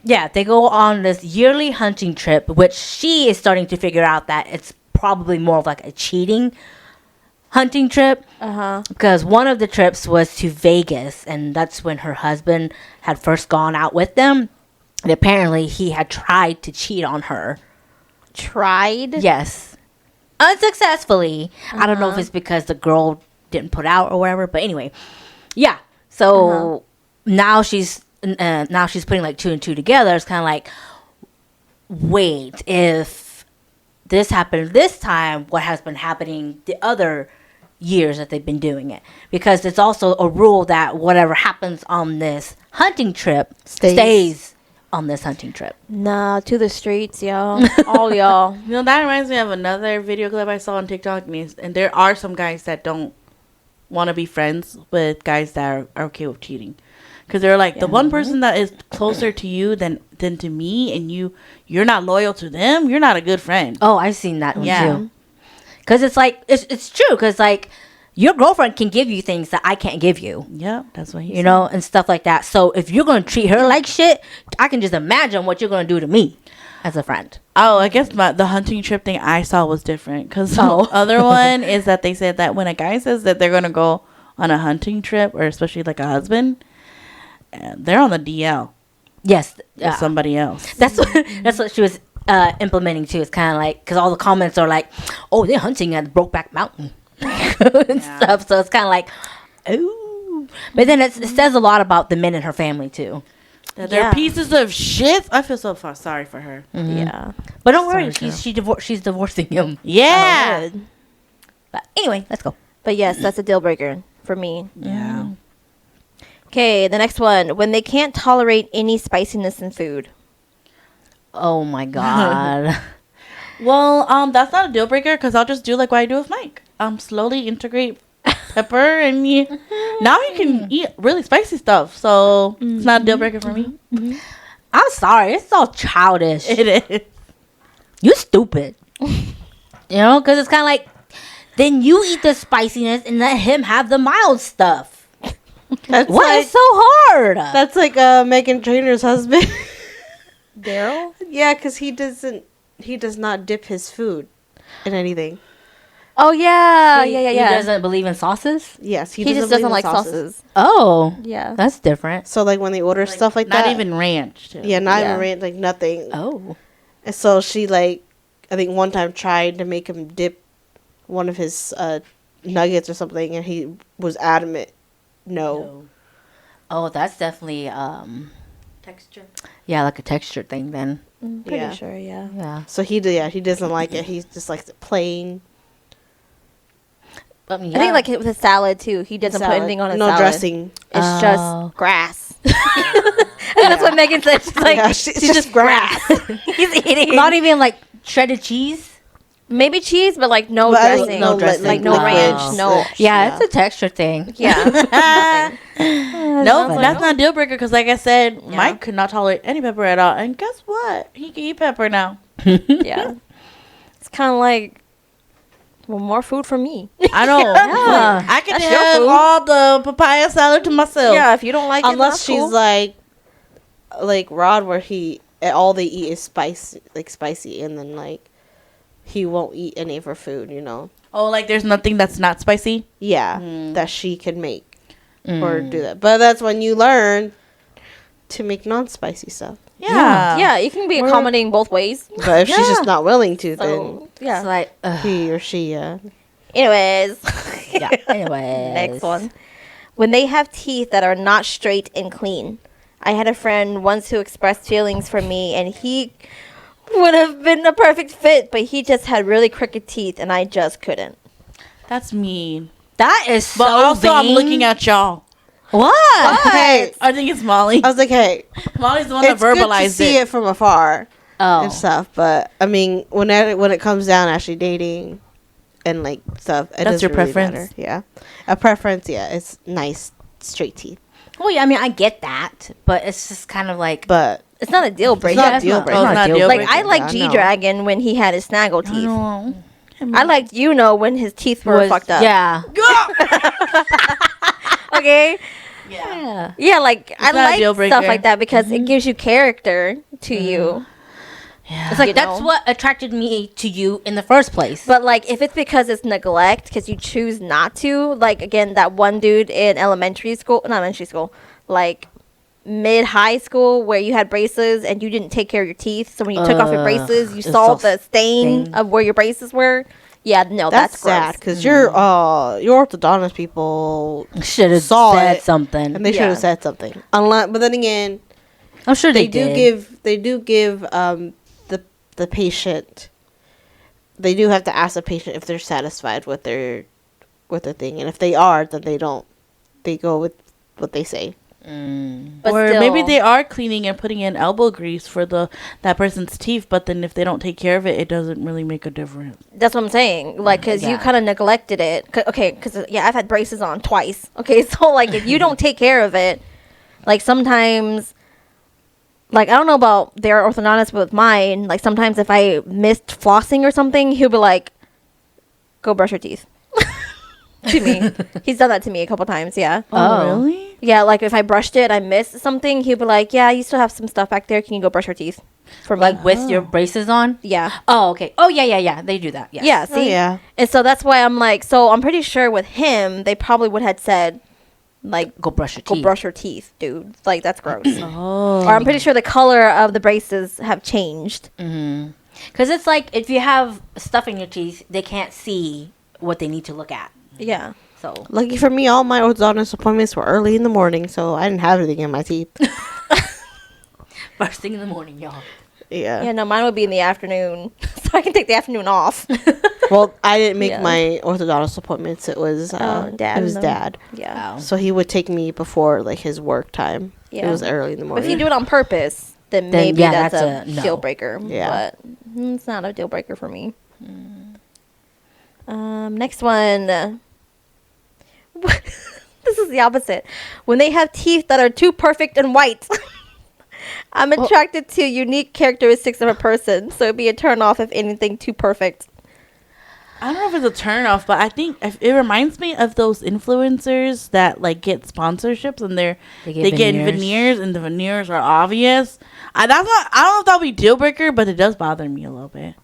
Yeah, they go on this yearly hunting trip, which she is starting to figure out that it's probably more of like a cheating hunting trip. Uh-huh. Because one of the trips was to Vegas, and that's when her husband had first gone out with them. And apparently he had tried to cheat on her. Tried? Yes. Unsuccessfully. I don't know if it's because the girl didn't put out or whatever, but anyway. Yeah. So now she's putting like two and two together. It's kind of like, wait, if this happened this time, what has been happening the other years that they've been doing it? Because it's also a rule that whatever happens on this hunting trip stays on this hunting trip. Nah, to the streets, y'all. All y'all. You know, that reminds me of another video clip I saw on TikTok. And there are some guys that don't want to be friends with guys that are okay with cheating. Because they're like, the one person that is closer to you than to me, and you're not loyal to them, you're not a good friend. Oh, I've seen that one Yeah. too. Because it's like, it's true. Because like, your girlfriend can give you things that I can't give you. Yeah, that's what he You said. know, and stuff like that. So if you're going to treat her like shit, I can just imagine what you're going to do to me as a friend. Oh, I guess the hunting trip thing I saw was different. Because the other one is that they said that when a guy says that they're going to go on a hunting trip, or especially like a husband, they're on the DL Yes. with somebody else. That's what she was implementing too. It's kind of like, because all the comments are like, oh, they're hunting at Brokeback Mountain and stuff. So it's kind of like, ooh. But then it says a lot about the men in her family too. That they're pieces of shit. I feel so sorry for her. Yeah. But don't worry, Sorry, she's divorcing him. Yeah. Good. But anyway, let's go. But yes, that's a deal breaker for me. Yeah. Okay, the next one. When they can't tolerate any spiciness in food. Oh my god. Well, that's not a deal breaker because I'll just do like what I do with Mike. Slowly integrate pepper and now you can eat really spicy stuff. So it's not a deal breaker for me. I'm sorry, it's all childish. It is. You stupid. You know, because it's kind of like, then you eat the spiciness and let him have the mild stuff. That's What like, is so hard? That's like Megan Trainor's husband. Daryl? Yeah, because he does not dip his food in anything. Oh yeah, He yeah. doesn't believe in sauces. Yes, He just believe in doesn't like sauces. Oh, Yeah. that's different. So like when they order stuff like Not that, even ranch. Too. yeah, not Yeah. even ranch, like nothing. Oh, And so she like, I think one time tried to make him dip one of his nuggets or something, and he was adamant, no. oh, that's definitely Texture. yeah, like a texture thing then. I'm pretty Yeah. sure, yeah. Yeah, So he doesn't like it. He just likes it plain. I mean, I think like with a salad too. He doesn't put salad. anything on his no salad. dressing. It's Oh. just grass. That's what Megan said. She's like, Yeah, she's it's just just grass. He's eating. not even like shredded cheese. Maybe cheese, but like no But I dressing. think No dressing. Like no Wow. ranch. No. Yeah, it's a texture thing. Yeah. No, funny. that's not a deal breaker because, like I said, Yeah. Mike could not tolerate any pepper at all. And guess what? He can eat pepper now. Yeah. It's kind of like, well, more food for me. I know. Yeah. I can That's your have food. all the papaya salad to myself. Yeah, if you don't like it, Unless that's she's cool. like Rod, where all they eat is spicy, and then like he won't eat any of her food. Oh, like there's nothing that's not spicy? Yeah, Mm. that she can make or do that. But that's when you learn to make non-spicy stuff. Yeah. Yeah, you can be accommodating both ways. But if she's just not willing to, So, It's yeah. like, then he or she, Anyways. yeah. Anyway, Next one. When they have teeth that are not straight and clean. I had a friend once who expressed feelings for me, and he would have been a perfect fit, but he just had really crooked teeth, and I just couldn't. That's mean. That is But so also, I'm vain. looking at y'all. What? Hey, I think it's Molly. I was like, hey, Molly's the one that it's good to verbalized see it from afar Oh, and stuff. But I mean, when it comes down to actually dating and like stuff, it That's doesn't your really preference? matter. Yeah, a preference. Yeah, it's nice straight teeth, well, yeah. I mean, I get that, but it's just kind of like but It's not a deal breaker. not a it's deal not- breaker. it's Oh, not not a deal deal Like, breaker. I like Yeah, I G know. Dragon when he had his snaggle teeth. No. I liked when his teeth were Was- fucked up. Yeah. Okay. Yeah. Yeah, like I not a like deal stuff breaker. like that because it gives you character to you. It's like You that's know. what attracted me to you in the first place. But like if it's because it's neglect because you choose not to, like again that one dude in not elementary school, like mid high school where you had braces and you didn't take care of your teeth. So when you took off your braces, you it's saw so the stain stain. of where your braces were. Yeah, no, that's that's sad gross. because your orthodontist people Should have saw said it, something. and they should Yeah. have said something. But then again, I'm sure they they, do give the patient. They do have to ask the patient if they're satisfied with their thing, and if they are, then they don't. They go with what they say. But or still, maybe they are cleaning and putting in elbow grease for that person's teeth, but then if they don't take care of it, it doesn't really make a difference. That's what I'm saying. Like, because you Yeah. kind of neglected it. Because I've had braces on twice. Okay, so like if you don't take care of it, like sometimes, like I don't know about their orthodontist, but with mine, like sometimes if I missed flossing or something, he'll be like, "Go brush your teeth." To me, he's done that to me a couple times. Yeah, Oh. Really? yeah. Like if I brushed it, I missed something, he'll be like, "Yeah, you still have some stuff back there. Can you go brush your teeth?" For me, like with your braces on. yeah. Oh, okay. Oh, yeah. They do that. Yes. Yeah, see? yeah. And so that's why I'm like, so I'm pretty sure with him, they probably would have said, like, Go brush your go teeth. brush your teeth, dude. Like, that's gross. Oh. Or I'm pretty sure the color of the braces have changed. Because it's like if you have stuff in your teeth, they can't see what they need to look at. Yeah. So Lucky for me, all my orthodontist appointments were early in the morning, so I didn't have anything in my teeth. first thing in the morning, y'all. Yeah. Yeah, no, mine would be in the afternoon. So I can take the afternoon off. Well, I didn't make Yeah. my orthodontist appointments. It was Dad. It was and them. dad. Yeah. Wow. So he would take me before like his work time. Yeah. It was early in the But morning. if you do it on purpose, then Then, maybe yeah, that's, that's a a no. deal breaker. Yeah. But it's not a deal breaker for me. Next one. This is the opposite. When they have teeth that are too perfect and white. I'm attracted to unique characteristics of a person, so it'd be a turn off if anything too perfect. I don't know if it's a turn off, but I think it reminds me of those influencers that like get sponsorships and they get veneers and the veneers are obvious. I don't know if that'll be deal breaker, but it does bother me a little bit.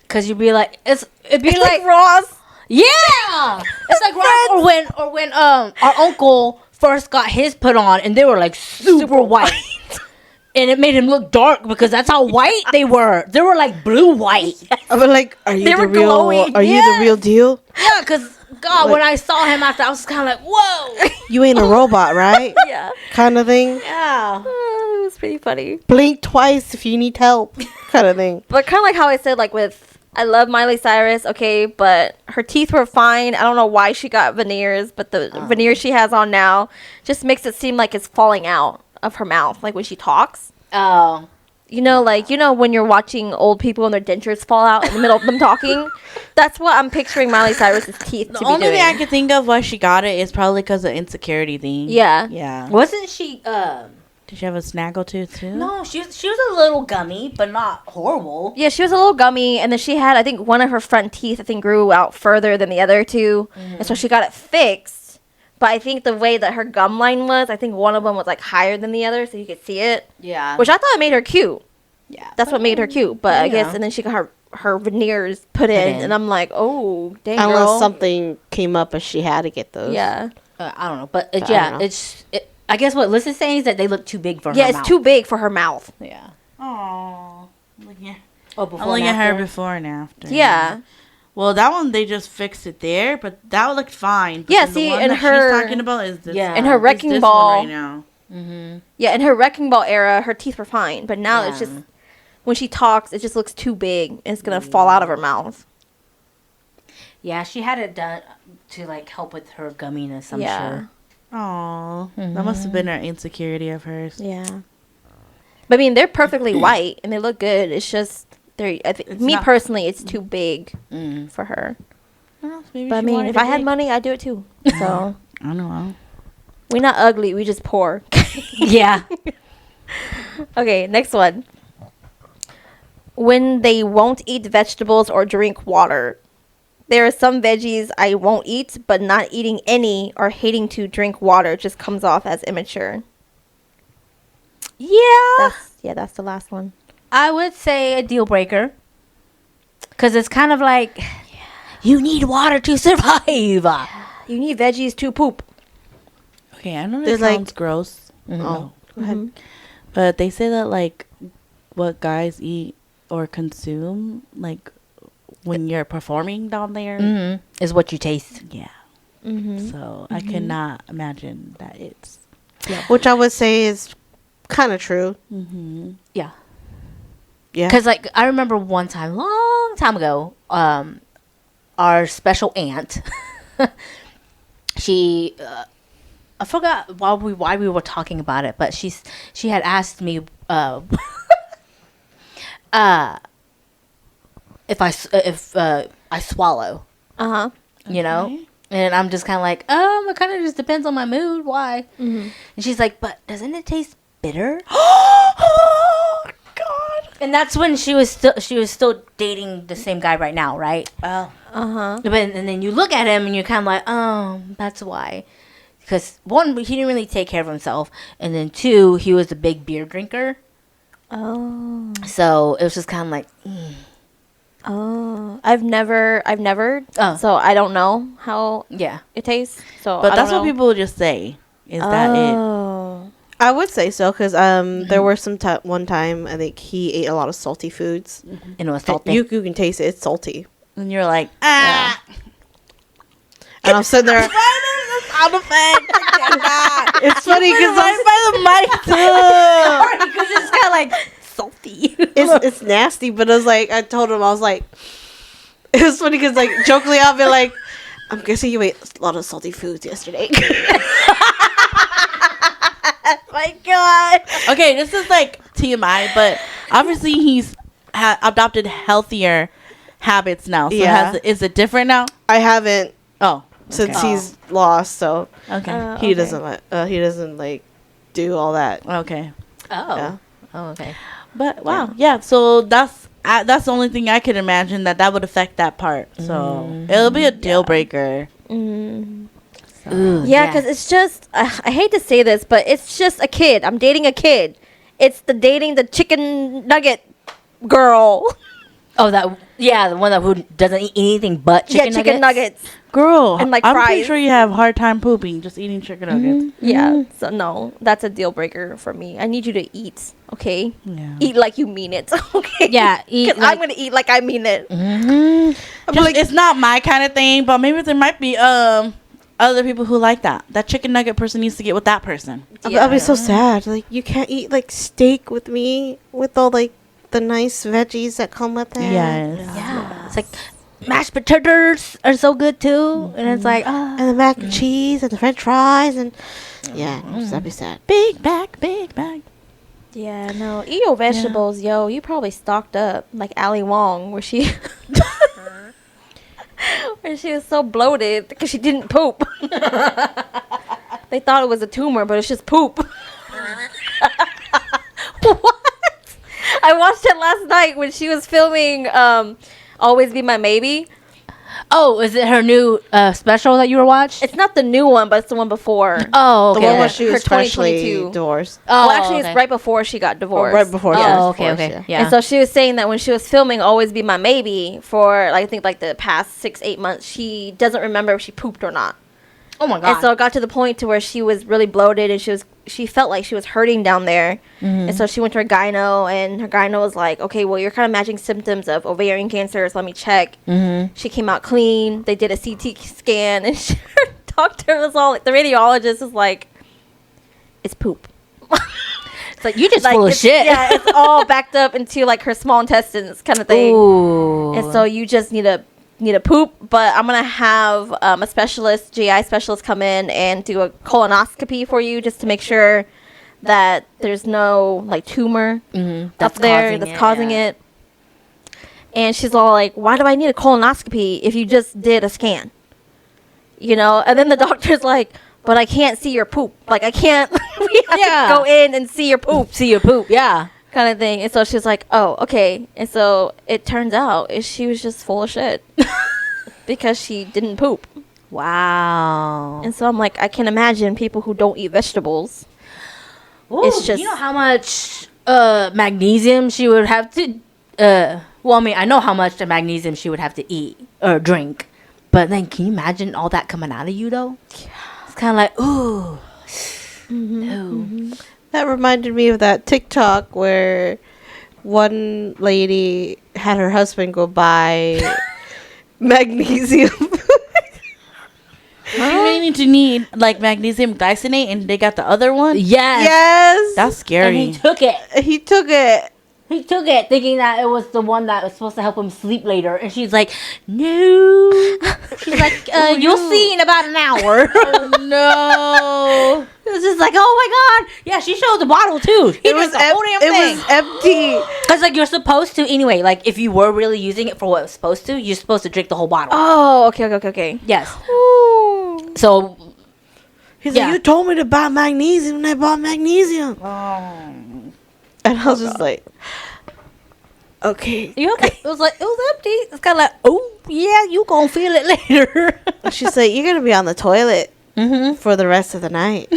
Because you'd be like, it'd be It's like, like Ross. Yeah, it's like right or when our uncle first got his put on, and they were like super white. And it made him look dark because that's how white they were. They were like blue white. I was like, are you They the were real? glowing. Are you the real deal? Yeah, because God, Like- when I saw him after, I was kind of like, whoa. You ain't a robot, right? Yeah. Kind of thing. Yeah. It was pretty funny. Blink twice if you need help. Kind of thing. But kind of like how I said, like with, I love Miley Cyrus, okay, but her teeth were fine. I don't know why she got veneers, but the veneers she has on now just makes it seem like it's falling out of her mouth, like when she talks. Oh. You know, like, when you're watching old people and their dentures fall out in the middle of them talking? That's what I'm picturing Miley Cyrus's teeth to The be only doing. thing I could think of why she got it is probably because of insecurity thing. Yeah. Yeah. Wasn't she, Did she have a snaggle tooth too? no, she was a little gummy, but not horrible. Yeah, she was a little gummy, and then she had, I think, one of her front teeth, I think, grew out further than the other two, and so she got it fixed. But I think the way that her gum line was, I think one of them was, like, higher than the other, so you could see it. Yeah. Which I thought made her cute. yeah. That's what made her cute. But I guess, yeah. and then she got her veneers put in, in. and I'm like, oh, dang, Unless girl. something came up and she had to get those. Yeah. I don't know, but I don't know. I guess what Liz is saying is that they look too big for her Yeah, it's mouth. too big for her mouth. Yeah. Aww. Looking at, Oh, before I'm looking and at her after? before and after. Yeah. Well, that one they just fixed it there, but that looked fine. But Yeah, then see, the one and that her- she's talking about is this. Yeah. And her is wrecking this ball. one right now. Mm-hmm. Yeah, in her wrecking ball era, her teeth were fine, but now it's Yeah. just when she talks, it just looks too big and it's gonna fall out of her mouth. Yeah, she had it done to like help with her gumminess, I'm Yeah. sure. Aw, that must have been an insecurity of hers. Yeah, but I mean they're perfectly white and they look good. It's just me not- personally, it's too big Mm. for her. Well, maybe But I she mean, wanted if it I had big. money, I'd do it too. So I don't know. we're not ugly, we just poor. Yeah. Okay, next one. When they won't eat vegetables or drink water. There are some veggies I won't eat, but not eating any or hating to drink water just comes off as immature. Yeah. That's the last one. I would say a deal breaker. Because it's kind of like, you need water to survive. You need veggies to poop. Okay, I know There's, this like- sounds gross. Oh, go ahead. But they say that like what guys eat or consume, like when you're performing down there. Mm-hmm. Is what you taste. Yeah. Mm-hmm. So I cannot imagine that it's. Which I would say is kind of true. Mm-hmm. Yeah. Yeah. Because, like, I remember one time, long time ago, our special aunt, she, I forgot why we were talking about it, but she had asked me, if I swallow, Uh-huh. you know, and I'm just kind of like, it kind of just depends on my mood. Why? Mm-hmm. And she's like, but doesn't it taste bitter? Oh God. And that's when she was still dating the same guy right now, right? Oh. Uh-huh. But and then you look at him and you're kind of like, oh, that's why. Because one, he didn't really take care of himself, and then two, he was a big beer drinker. Oh. So it was just kind of like, Oh. I've never Oh. so I don't know how yeah, it tastes. So But I that's don't what know. people just say. Is that it? Oh. I would say so because there were some one time I think he ate a lot of salty foods. and it was And salty. you can taste it; it's salty. And you're like, ah. And I'm sitting there. Sound effect. It's funny because Right by the mic too. Because it's kind of like salty. it's nasty. But I was like, I told him I was like, it was funny because like jokingly I'll be like, I'm guessing you ate a lot of salty foods yesterday. My God. Okay, this is like TMI, but obviously he's adopted healthier habits now. So Yeah. is it different now? I haven't Oh, since okay. he's lost, so Okay. he doesn't like do all that. Okay. Oh. Yeah. Oh, okay. But wow, yeah. So that's the only thing I could imagine that would affect that part. So it'll be a deal breaker. Mm. Ooh, Yeah, because it's just, I hate to say this, but it's just a kid. I'm dating a kid. It's dating the chicken nugget girl. Oh, the one that who doesn't eat anything but chicken nuggets. chicken nuggets. Girl, And, like, I'm pretty fries. sure you have a hard time pooping just eating chicken nuggets. Yeah, so no, that's a deal breaker for me. I need you to eat, okay? Yeah. Eat like you mean it, okay? Yeah, eat Because I'm gonna eat like I mean it. Just, it's not my kind of thing, but maybe there might be other people who like that. That chicken nugget person needs to get with that person. I'll be so sad. Like, you can't eat like steak with me with all like the nice veggies that come with it. Yes. Yeah, it's like mashed potatoes are so good too, and it's like And the mac and cheese and the French fries and that'd be sad. Big bag, big bag. Yeah, no, eat your vegetables, yo. You probably stocked up like Ali Wong, where she where she was so bloated because she didn't poop. They thought it was a tumor, but it's just poop. What? I watched it last night when she was filming Always Be My Maybe. oh, is it her new special that you were watching? It's not the new one, but it's the one before. Oh, The okay. one where she Her was freshly 2022. divorced. Well, actually, okay. it's right before she got divorced. Right before she Oh, was okay, divorced, okay. yeah. Yeah. And so she was saying that when she was filming Always Be My Maybe for, like, I think, like, the past 6-8 months, she doesn't remember if she pooped or not. oh my god. And so it got to the point to where she was really bloated and she felt like she was hurting down there. And so she went to her gyno, and her gyno was like, okay, well, you're kind of matching symptoms of ovarian cancer, so let me check. She came out clean. They did a CT scan, and her doctor was all, the radiologist was like, it's poop. it's like you just Like, full of it's- shit. Yeah, it's all backed up into like her small intestines kind of thing. Ooh. And so you just need a poop, but I'm gonna have a specialist, GI specialist, come in and do a colonoscopy for you just to make sure that there's no like tumor up there that's causing it. And she's all like, "Why do I need a colonoscopy if you just did a scan?" You know, and then the doctor's like, "But I can't see your poop. Like I can't. We have Yeah. to go in and see your poop." See your poop. Yeah. Kind of thing. And so she was like, oh, okay. And so it turns out she was just full of shit because she didn't poop. Wow. And so I'm like, I can imagine people who don't eat vegetables. Ooh, it's just- you know how much magnesium she would have to. Well, I mean, I know how much the magnesium she would have to eat or drink, but then can you imagine all that coming out of you though? It's kind of like ooh. Ooh. That reminded me of that TikTok where one lady had her husband go buy magnesium. You really need like magnesium glycinate, and they got the other one. Yes. Yes. That's And he scary. took it. He took it. He took it thinking that it was the one that was supposed to help him sleep later. And she's like, no. She's like, you'll see in about an hour. No. It was just like, oh my God. Yeah, she showed the bottle too. He drank the whole damn it thing. was empty. Because, like, you're supposed to, anyway, like, if you were really using it for what it was supposed to, you're supposed to drink the whole bottle. Oh, okay. Yes. Ooh. So, He's Yeah. like, you told me to buy magnesium, and I bought magnesium. And I was just like, okay. you okay? It was like, it was empty. It's kind of like, oh, yeah, you gonna feel it later. She's like, you're gonna be on the toilet for the rest of the night.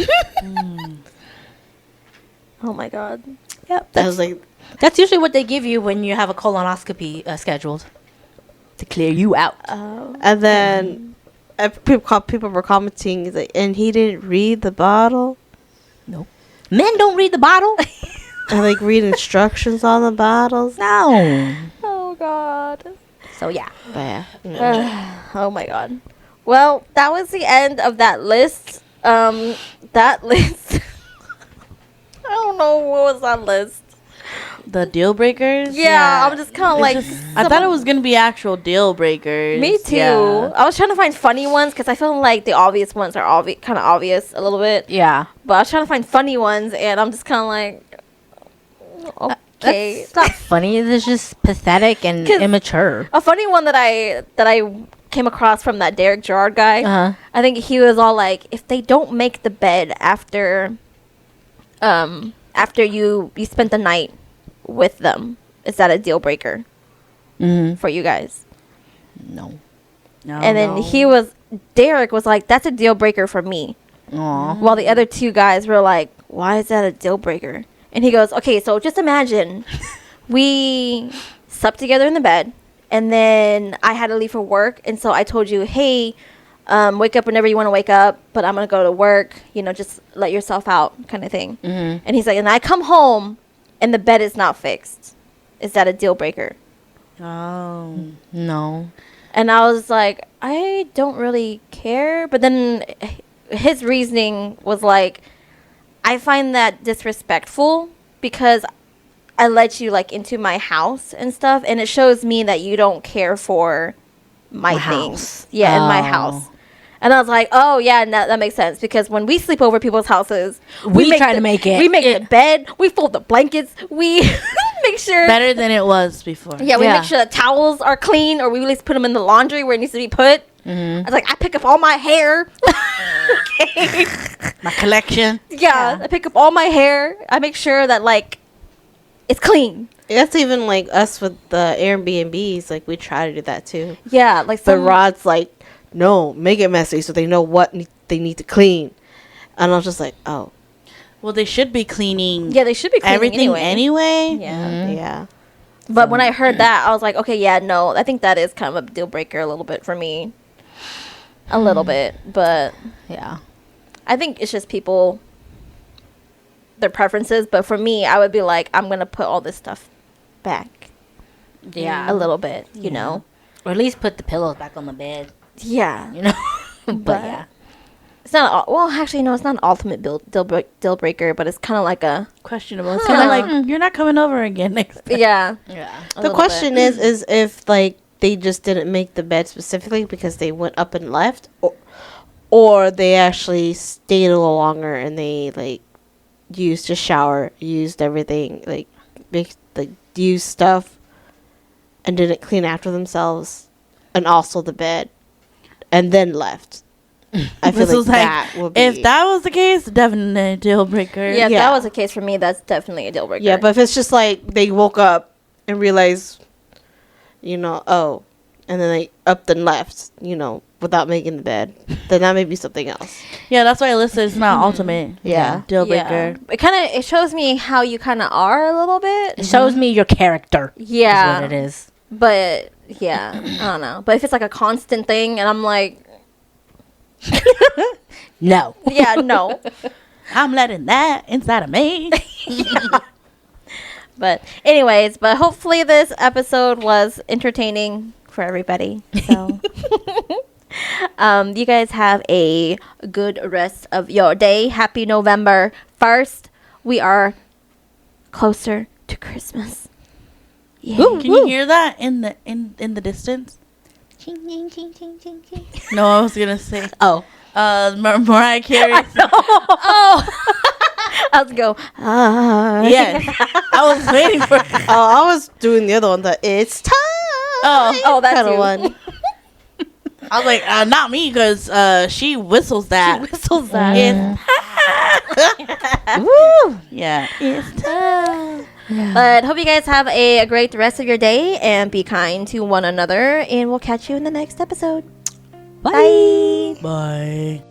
Oh my God. Yep. I was like, That's usually what they give you when you have a colonoscopy scheduled to clear you out. Oh. and then people were commenting, he's like, and he didn't read the bottle. Nope. Men don't read the bottle. And like read instructions on the bottles. No. Oh God. So yeah. But yeah. Oh my God. Well, that was the end of that list. That list. I don't know what was that list. The deal breakers. Yeah, I'm just kind of like. I thought it was gonna be actual deal breakers. Me too. Yeah. I was trying to find funny ones because I feel like the obvious ones are kind of obvious a little bit. Yeah. But I was trying to find funny ones, and I'm just kind of like, okay. It's not funny. It's just pathetic and 'Cause- immature. A funny one that I came across from that Derek Gerard guy. Uh-huh. I think he was all like, if they don't make the bed after you spent the night with them, is that a deal breaker for you guys? No. No, And then Derek was like, that's a deal breaker for me. Aw. While the other two guys were like, why is that a deal breaker? And he goes, okay, so just imagine we slept together in the bed, and then I had to leave for work, and so I told you, hey, wake up whenever you want to wake up, but I'm gonna go to work. You know, just let yourself out, kind of thing. Mm-hmm. And he's like, and I come home, and the bed is not fixed. Is that a deal breaker? Oh. No. And I was like, I don't really care. But then his reasoning was like, I find that disrespectful because I let you like into my house and stuff, and it shows me that you don't care for my things. house. Yeah, in my Oh. house. And I was like, oh yeah, that makes sense, because when we sleep over people's houses, We try to make it. We make the bed, we fold the blankets, we make sure. Better than it was before. Yeah, we Yeah. make sure the towels are clean, or we at least put them in the laundry where it needs to be put. I was like, I pick up all my hair. Okay. My collection. Yeah, I pick up all my hair. I make sure that like it's clean. That's even like us with the Airbnbs. Like we try to do that too. Yeah, like But some, Rod's like, no, make it messy so they know what they need to clean. And I was just like, oh, Well, they should be cleaning yeah, they should be cleaning everything anyway. anyway. Yeah. yeah. But when I heard that, I was like, okay, yeah, no, I think that is kind of a deal breaker a little bit for me. A little bit, but Yeah. I think it's just people, their preferences. But for me, I would be like, I'm gonna put all this stuff back Yeah. a little bit, you know. Or at least put the pillows back on the bed. Yeah, You know. but But- yeah. it's not. Well, actually, no, it's not an ultimate deal breaker, but it's kind of like a Questionable. It's kind of like you're not coming over again next time. yeah. Yeah. a The little question bit. is if like they just didn't make the bed specifically because they went up and left, or they actually stayed a little longer and they like used a shower, used everything, like used stuff, and didn't clean after themselves, and also the bed, and then left. I feel This was like like, that would be if that was the case, definitely a deal breaker. Yeah, if Yeah. that was the case for me, that's definitely a deal breaker. yeah. But if it's just like they woke up and realized, you know, oh, and then they upped and left, you know, without making the bed, then that may be something else. Yeah, that's why I listed it's not ultimate. Yeah. Deal yeah. breaker. It shows me how you kind of are a little bit. It shows me your character. Yeah, Is what it is. but yeah, I don't know. But if it's like a constant thing, and I'm like, No. yeah, no. I'm letting that inside of me. But anyways, but hopefully this episode was entertaining for everybody. So you guys have a good rest of your day. Happy November 1st. We are closer to Christmas. Yeah. Can you hear that in the distance? No, I was gonna say. Oh. Mariah Carey. Oh, I was go. Yes, I was waiting for. Oh, I was doing the other one, the it's time. Oh, that's kind of you. one. I was like, not me, because she whistles that. Whistles that. Woo! Yeah. It's time. But hope you guys have a great rest of your day and be kind to one another. And we'll catch you in the next episode. Bye. Bye.